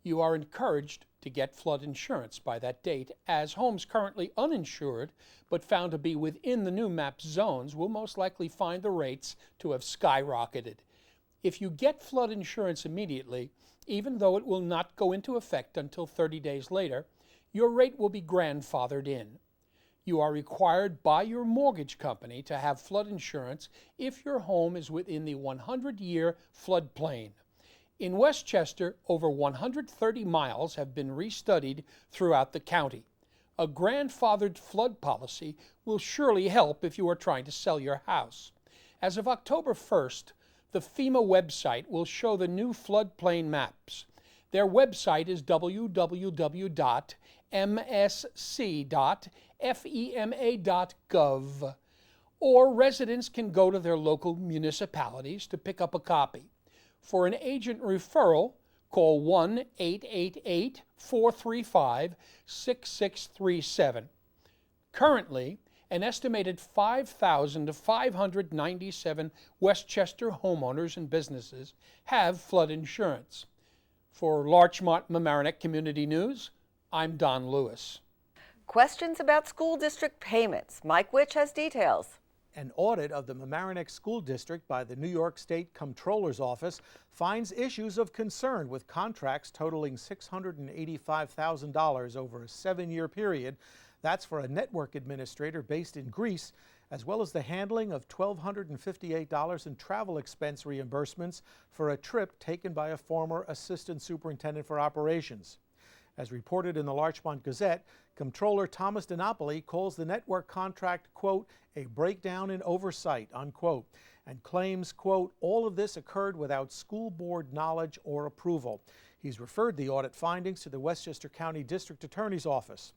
You are encouraged to get flood insurance by that date, as homes currently uninsured but found to be within the new map zones will most likely find the rates to have skyrocketed. If you get flood insurance immediately, even though it will not go into effect until 30 days later, your rate will be grandfathered in. You are required by your mortgage company to have flood insurance if your home is within the 100-year floodplain. In Westchester, over 130 miles have been restudied throughout the county. A grandfathered flood policy will surely help if you are trying to sell your house. As of October 1st, the FEMA website will show the new floodplain maps. Their website is www.msc.fema.gov, or residents can go to their local municipalities to pick up a copy. For an agent referral, call 1-888-435-6637. Currently, an estimated 5,000 to 597 Westchester homeowners and businesses have flood insurance. For Larchmont Mamaroneck Community News, I'm Don Lewis. Questions about school district payments. Mike Witch has details. An audit of the Mamaroneck School District by the New York State Comptroller's Office finds issues of concern with contracts totaling $685,000 over a 7-year period. That's for a network administrator based in Greece, as well as the handling of $1,258 in travel expense reimbursements for a trip taken by a former assistant superintendent for operations. As reported in the Larchmont Gazette, Comptroller Thomas DiNapoli calls the network contract, quote, a breakdown in oversight, unquote, and claims, quote, all of this occurred without school board knowledge or approval. He's referred the audit findings to the Westchester County District Attorney's Office.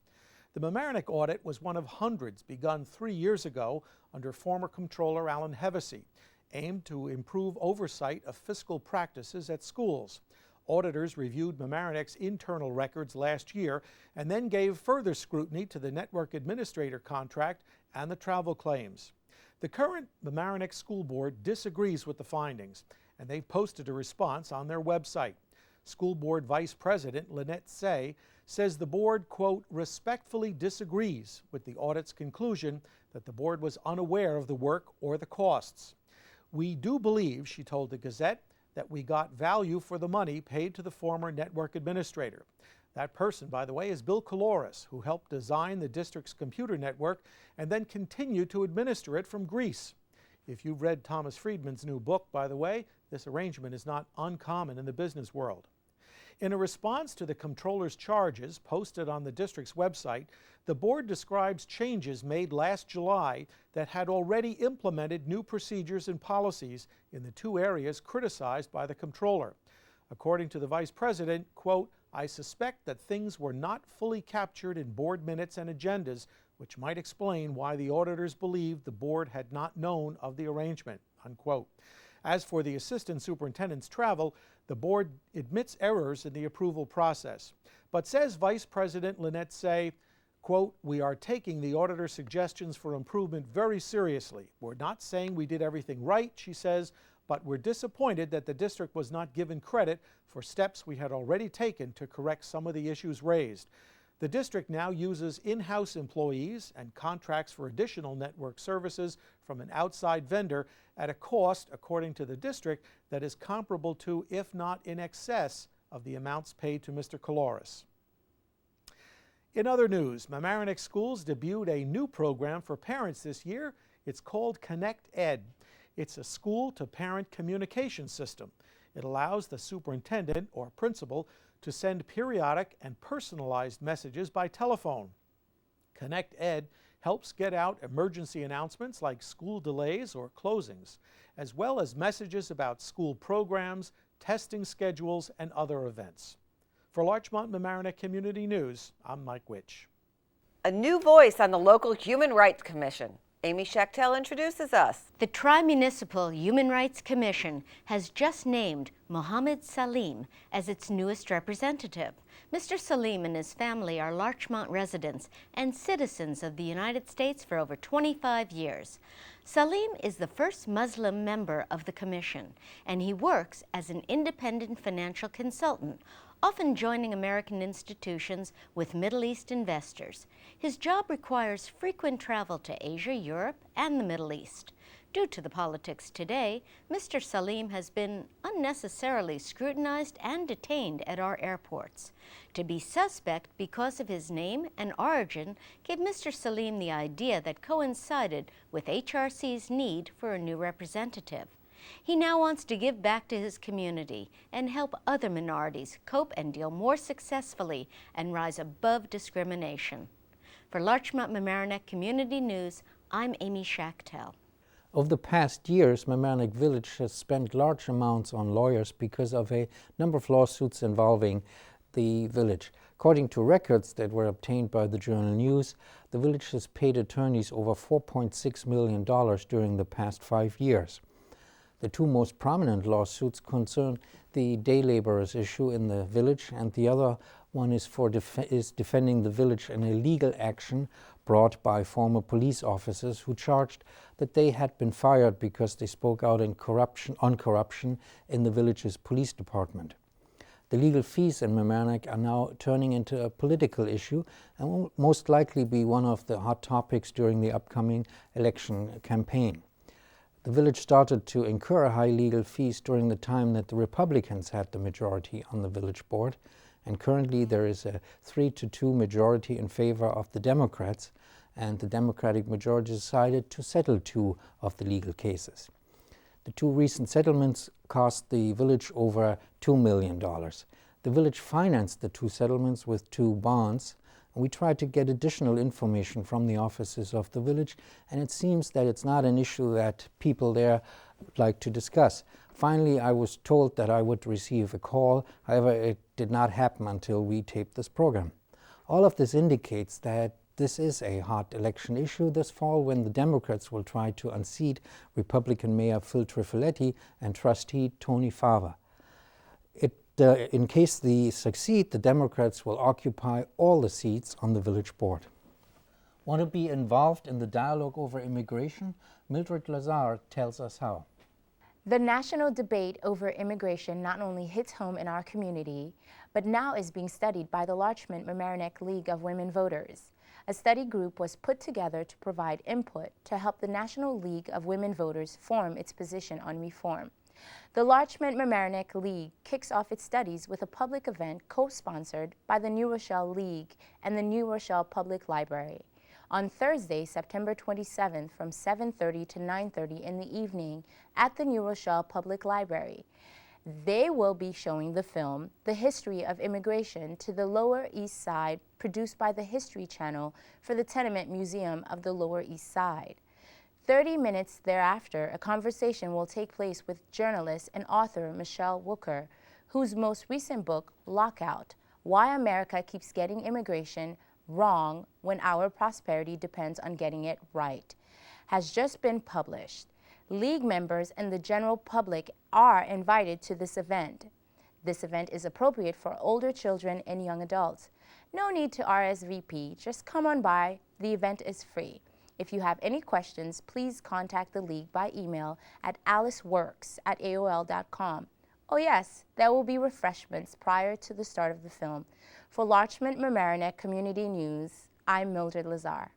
The Mamaroneck audit was one of hundreds begun 3 years ago under former Comptroller Alan Hevesy, aimed to improve oversight of fiscal practices at schools. Auditors reviewed Mamaroneck's internal records last year and then gave further scrutiny to the network administrator contract and the travel claims. The current Mamaroneck School Board disagrees with the findings, and they've posted a response on their website. School Board Vice President Lynette Say says the board, quote, respectfully disagrees with the audit's conclusion that the board was unaware of the work or the costs. We do believe, she told the Gazette, that we got value for the money paid to the former network administrator. That person, by the way, is Bill Caloris, who helped design the district's computer network and then continued to administer it from Greece. If you've read Thomas Friedman's new book, by the way, this arrangement is not uncommon in the business world. In a response to the comptroller's charges posted on the district's website, the board describes changes made last July that had already implemented new procedures and policies in the two areas criticized by the comptroller. According to the vice president, quote, I suspect that things were not fully captured in board minutes and agendas, which might explain why the auditors believed the board had not known of the arrangement, unquote. As for the assistant superintendent's travel, the board admits errors in the approval process, but says Vice President Lynette Say, quote, we are taking the auditor's suggestions for improvement very seriously. We're not saying we did everything right, she says, but we're disappointed that the district was not given credit for steps we had already taken to correct some of the issues raised. The district now uses in-house employees and contracts for additional network services from an outside vendor at a cost, according to the district, that is comparable to, if not in excess, of the amounts paid to Mr. Caloris. In other news, Mamaroneck Schools debuted a new program for parents this year. It's called Connect Ed. It's a school-to-parent communication system. It allows the superintendent or principal to send periodic and personalized messages by telephone. Connect Ed helps get out emergency announcements like school delays or closings, as well as messages about school programs, testing schedules, and other events. For Larchmont Mamaroneck Community News, I'm Mike Witch. A new voice on the local Human Rights Commission. Amy Schachtel introduces us. The Tri-Municipal Human Rights Commission has just named Mohammed Salim as its newest representative. Mr. Salim and his family are Larchmont residents and citizens of the United States for over 25 years. Salim is the first Muslim member of the commission, and he works as an independent financial consultant, often joining American institutions with Middle East investors. His job requires frequent travel to Asia, Europe, and the Middle East. Due to the politics today, Mr. Salim has been unnecessarily scrutinized and detained at our airports. To be suspect because of his name and origin gave Mr. Salim the idea that coincided with HRC's need for a new representative. He now wants to give back to his community and help other minorities cope and deal more successfully and rise above discrimination. For Larchmont Mamaroneck Community News, I'm Amy Schachtel. Over the past years, Mamaroneck Village has spent large amounts on lawyers because of a number of lawsuits involving the village. According to records that were obtained by the Journal News, the village has paid attorneys over $4.6 million during the past 5 years. The two most prominent lawsuits concern the day laborers issue in the village, and the other one is defending the village in a legal action brought by former police officers who charged that they had been fired because they spoke out on corruption in the village's police department. The legal fees in Mamaroneck are now turning into a political issue and will most likely be one of the hot topics during the upcoming election campaign. The village started to incur high legal fees during the time that the Republicans had the majority on the village board, and currently there is a 3-2 majority in favor of the Democrats, and the Democratic majority decided to settle 2 of the legal cases. The 2 recent settlements cost the village over $2 million. The village financed the 2 settlements with 2 bonds. We tried to get additional information from the offices of the village, and it seems that it's not an issue that people there would like to discuss. Finally, I was told that I would receive a call. However, it did not happen until we taped this program. All of this indicates that this is a hot election issue this fall when the Democrats will try to unseat Republican Mayor Phil Trifiletti and trustee Tony Fava. In case they succeed, the Democrats will occupy all the seats on the village board. Want to be involved in the dialogue over immigration? Mildraide Lazarre tells us how. The national debate over immigration not only hits home in our community, but now is being studied by the Larchmont-Mamaroneck League of Women Voters. A study group was put together to provide input to help the National League of Women Voters form its position on reform. The Larchmont-Mamaroneck League kicks off its studies with a public event co-sponsored by the New Rochelle League and the New Rochelle Public Library on Thursday, September 27th from 7:30 to 9:30 in the evening at the New Rochelle Public Library. They will be showing the film, The History of Immigration to the Lower East Side, produced by the History Channel for the Tenement Museum of the Lower East Side. 30 minutes thereafter, a conversation will take place with journalist and author Michelle Wooker, whose most recent book, Lockout: Why America Keeps Getting Immigration Wrong When Our Prosperity Depends on Getting It Right, has just been published. League members and the general public are invited to this event. This event is appropriate for older children and young adults. No need to RSVP, just come on by. The event is free. If you have any questions, please contact the League by email at aliceworks@aol.com. Oh yes, there will be refreshments prior to the start of the film. For Larchmont-Mamaroneck Community News, I'm Mildred Lazarre.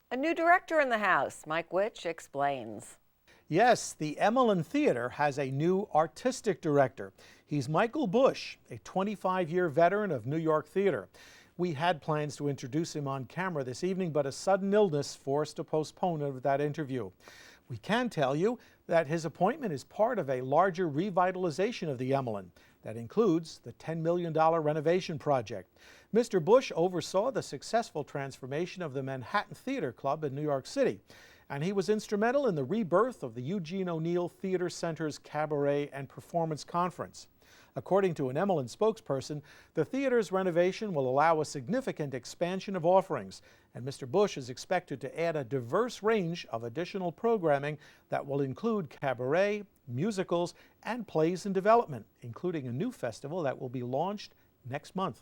A new director in the house, Mike Witsch explains. Yes, the Emmelyn Theater has a new artistic director. He's Michael Bush, a 25-year veteran of New York theater. We had plans to introduce him on camera this evening, but a sudden illness forced a postponement of that interview. We can tell you that his appointment is part of a larger revitalization of the Emmelyn that includes the $10 million renovation project. Mr. Bush oversaw the successful transformation of the Manhattan Theater Club in New York City, and he was instrumental in the rebirth of the Eugene O'Neill Theater Center's Cabaret and Performance Conference. According to an Emmelyn spokesperson, the theater's renovation will allow a significant expansion of offerings, and Mr. Bush is expected to add a diverse range of additional programming that will include cabaret, musicals, and plays in development, including a new festival that will be launched next month.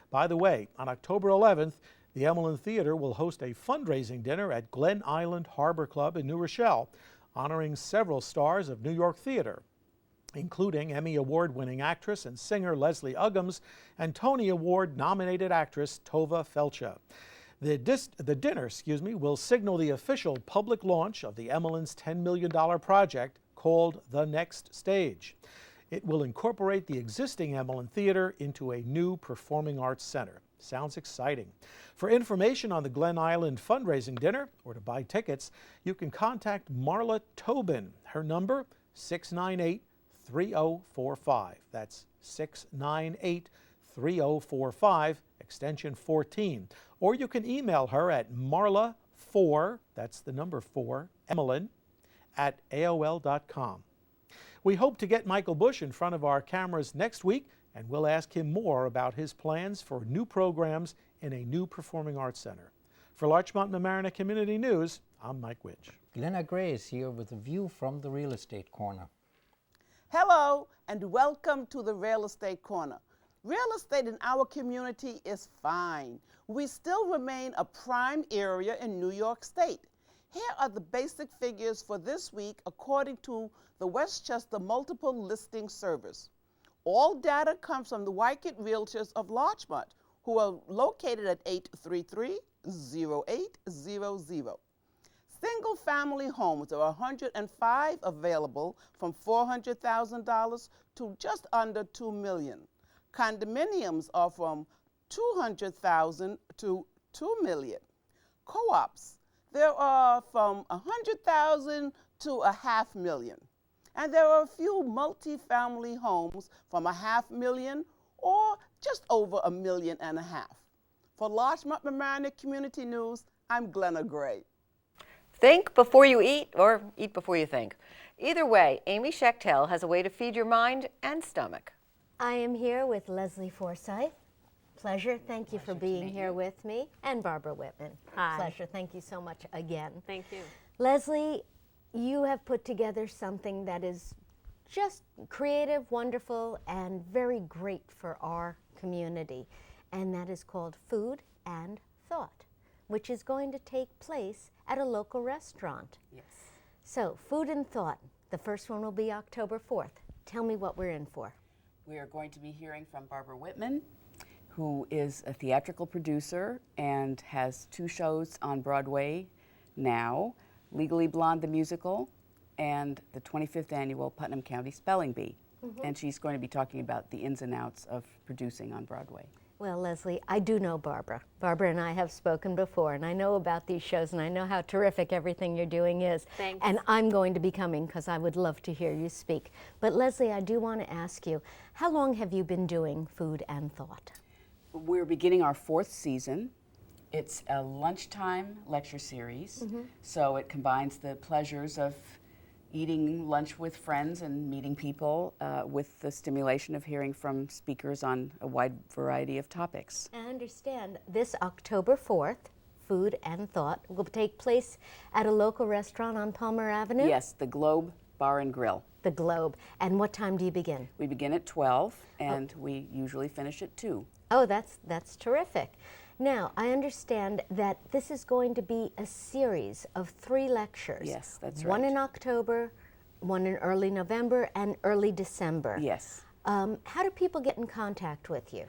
By the way, on October 11th, the Emmelyn Theater will host a fundraising dinner at Glen Island Harbor Club in New Rochelle, honoring several stars of New York theater, including Emmy Award-winning actress and singer Leslie Uggams and Tony Award-nominated actress Tova Feldsha. The dinner will signal the official public launch of the Emmelyn's $10 million project called The Next Stage. It will incorporate the existing Emmelyn Theater into a new performing arts center. Sounds exciting. For information on the Glen Island fundraising dinner or to buy tickets, you can contact Marla Tobin. Her number, 698-3045. That's 698-3045, extension 14. Or you can email her at marla4, that's the number 4, Emmelyn, at AOL.com. We hope to get Michael Bush in front of our cameras next week, and we'll ask him more about his plans for new programs in a new performing arts center. For Larchmont-Mamaroneck Community News, I'm Mike Witsch. Glenna Gray is here with a view from the Real Estate Corner. Hello, and welcome to the Real Estate Corner. Real estate in our community is fine. We still remain a prime area in New York State. Here are the basic figures for this week according to the Westchester Multiple Listing Service. All data comes from the Wyckoff Realtors of Larchmont, who are located at 833-0800. Single-family homes, there are 105 available from $400,000 to just under $2 million. Condominiums are from $200,000 to $2 million. Co-ops, there are from $100,000 to $500,000. And there are a few multi-family homes from $500,000 or just over $1.5 million. For Larchmont-Mamaroneck Community News, I'm Glenna Gray. Think before you eat or eat before you think. Either way, Amy Schachtel has a way to feed your mind and stomach. I am here with Leslie Forsythe. Pleasure. Thank you for being here with me. And Barbara Whitman. Hi. Pleasure. Thank you so much again. Thank you. Leslie, you have put together something that is just creative, wonderful, and very great for our community. And that is called Food and Thought, which is going to take place at a local restaurant. Yes. So, Food and Thought. The first one will be October 4th. Tell me what we're in for. We are going to be hearing from Barbara Whitman, who is a theatrical producer and has 2 shows on Broadway now, Legally Blonde the Musical and the 25th Annual Putnam County Spelling Bee. And she's going to be talking about the ins and outs of producing on Broadway. Well, Leslie, I do know Barbara. Barbara and I have spoken before, and I know about these shows, and I know how terrific everything you're doing is. Thanks. And I'm going to be coming because I would love to hear you speak. But Leslie, I do want to ask you, how long have you been doing Food and Thought? We're beginning our 4th season. It's a lunchtime lecture series, so it combines the pleasures of eating lunch with friends and meeting people with the stimulation of hearing from speakers on a wide variety of topics. I understand this October 4th, Food and Thought will take place at a local restaurant on Palmer Avenue? Yes, the Globe Bar and Grill. The Globe. And what time do you begin? We begin at 12, and we usually finish at 2. Oh, that's terrific. Now, I understand that this is going to be a series of 3 lectures. Yes, that's One right. in October, one in early November, and early December. Yes. How do people get in contact with you?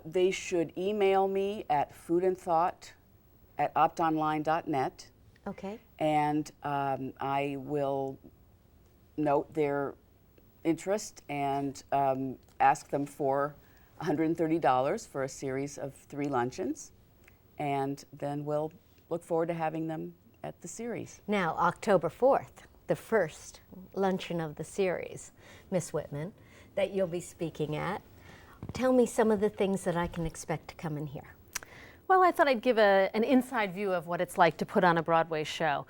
They should email me at foodandthought@optonline.net. Okay. And I will note their interest and ask them for $130 for a series of 3 luncheons, and then we'll look forward to having them at the series. Now, October 4th, the first luncheon of the series, Miss Whitman, that you'll be speaking at. Tell me some of the things that I can expect to come in here. Well, I thought I'd give an inside view of what it's like to put on a Broadway show.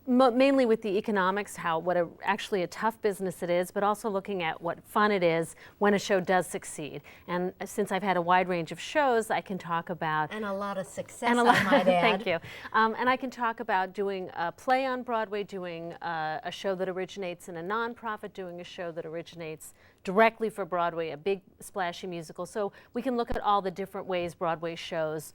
Mainly with the economics, actually a tough business it is, but also looking at what fun it is when a show does succeed. And since I've had a wide range of shows, I can talk about... And a lot of success, I might add. Thank you. And I can talk about doing a play on Broadway, doing a show that originates in a nonprofit, doing a show that originates directly for Broadway, a big splashy musical. So we can look at all the different ways Broadway shows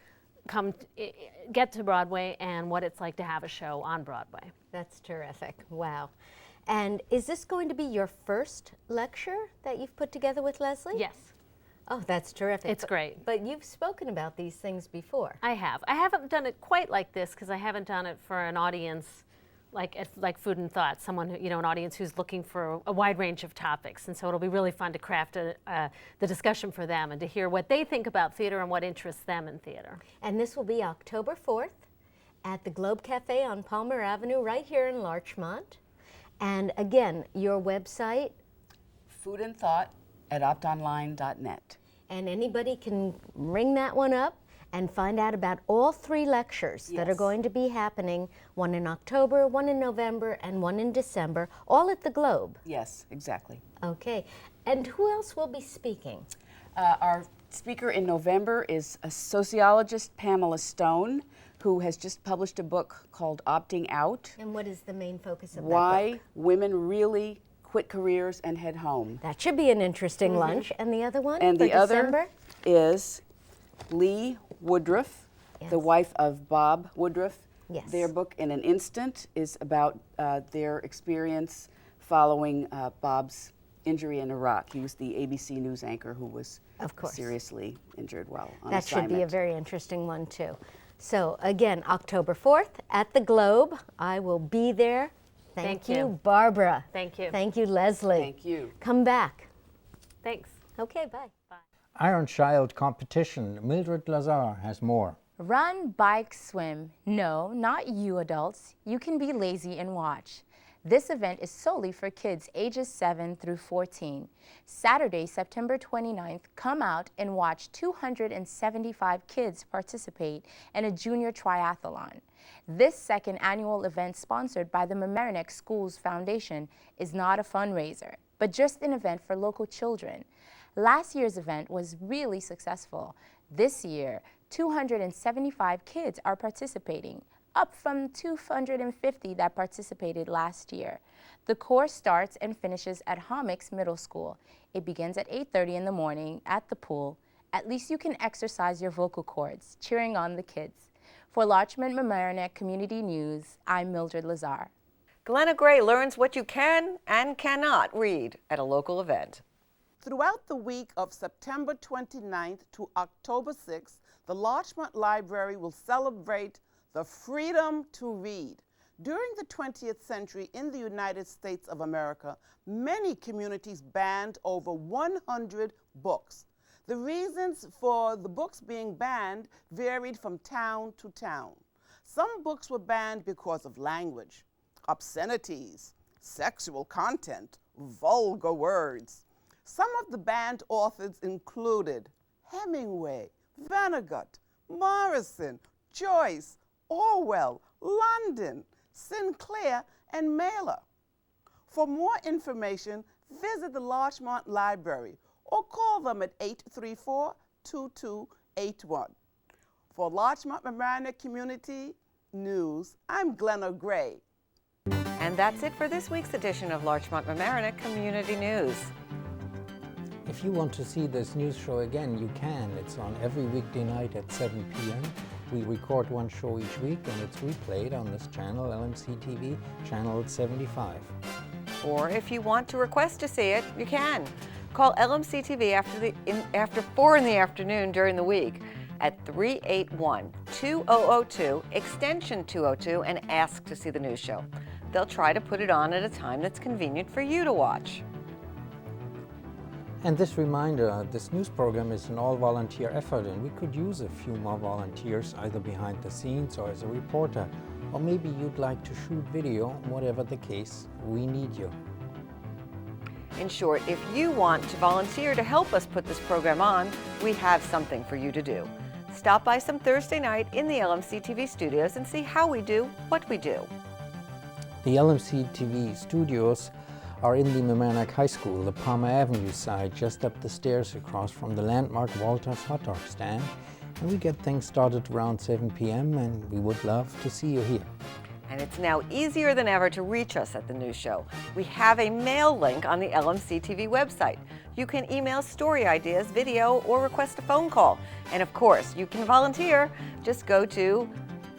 get to Broadway and what it's like to have a show on Broadway. That's terrific. Wow. And is this going to be your first lecture that you've put together with Leslie? Yes. Oh, that's terrific. It's great. But you've spoken about these things before. I have. I haven't done it quite like this because I haven't done it for an audience like Food and Thought, someone, an audience who's looking for a wide range of topics. And so it'll be really fun to craft the discussion for them and to hear what they think about theater and what interests them in theater. And this will be October 4th at the Globe Cafe on Palmer Avenue right here in Larchmont. And again, your website? foodandthought@optonline.net. And anybody can ring that one up and find out about all 3 lectures that are going to be happening, one in October, one in November, and one in December, all at the Globe. Yes, exactly. Okay. And who else will be speaking? Our speaker in November is a sociologist, Pamela Stone, who has just published a book called Opting Out. And what is the main focus of that Why book? Women Really Quit Careers and Head Home. That should be an interesting lunch. And the other one And for the December? other is Lee Woodruff, the wife of Bob Woodruff. Yes. Their book, In an Instant, is about their experience following Bob's injury in Iraq. He was the ABC News anchor who was seriously injured while on That assignment. should be a very interesting one, too. So, again, October 4th at the Globe. I will be there. Thank you, Barbara. Thank you. Thank you, Leslie. Thank you. Come back. Thanks. Okay, bye. Iron Child competition. Mildred Lazarre has more. Run, bike, swim. No, not you adults. You can be lazy and watch. This event is solely for kids ages 7 through 14. Saturday, September 29th, come out and watch 275 kids participate in a junior triathlon. This second annual event, sponsored by the Mamaroneck Schools Foundation, is not a fundraiser, but just an event for local children. Last year's event was really successful. This year, 275 kids are participating, up from 250 that participated last year. The course starts and finishes at Homix Middle School. It begins at 8:30 in the morning at the pool. At least you can exercise your vocal cords, cheering on the kids. For Larchmont Mamaroneck Community News, I'm Mildred Lazarre. Glenna Gray learns what you can and cannot read at a local event. Throughout the week of September 29th to October 6th, the Larchmont Library will celebrate the freedom to read. During the 20th century in the United States of America, many communities banned over 100 books. The reasons for the books being banned varied from town to town. Some books were banned because of language, obscenities, sexual content, vulgar words. Some of the banned authors included Hemingway, Vonnegut, Morrison, Joyce, Orwell, London, Sinclair, and Mailer. For more information, visit the Larchmont Library or call them at 834-2281. For Larchmont Mamaroneck Community News, I'm Glenna Gray. And that's it for this week's edition of Larchmont Mamaroneck Community News. If you want to see this news show again, you can. It's on every weekday night at 7 p.m. We record one show each week, and it's replayed on this channel, LMC-TV, channel 75. Or if you want to request to see it, you can. Call LMC-TV after 4 in the afternoon during the week at 381-2002, extension 202, and ask to see the news show. They'll try to put it on at a time that's convenient for you to watch. And this reminder, this news program is an all-volunteer effort, and we could use a few more volunteers, either behind the scenes or as a reporter. Or maybe you'd like to shoot video. Whatever the case, we need you. In short, if you want to volunteer to help us put this program on, we have something for you to do. Stop by some Thursday night in the LMC-TV studios and see how we do what we do. The LMC-TV studios are in the Mamaroneck High School, the Palmer Avenue side, just up the stairs across from the landmark Walter's hot dog stand. And we get things started around 7 p.m. and we would love to see you here. And it's now easier than ever to reach us at the news show. We have a mail link on the LMC-TV website. You can email story ideas, video, or request a phone call. And of course, you can volunteer. Just go to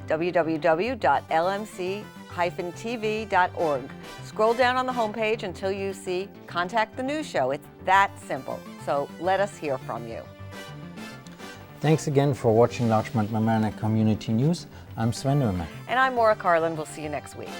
www.lmc-tv.org. Scroll down on the homepage until you see Contact the News Show. It's that simple. So let us hear from you. Thanks again for watching Larchmont Mamaroneck Community News. I'm Sven Oehme. And I'm Maura Carlin. We'll see you next week.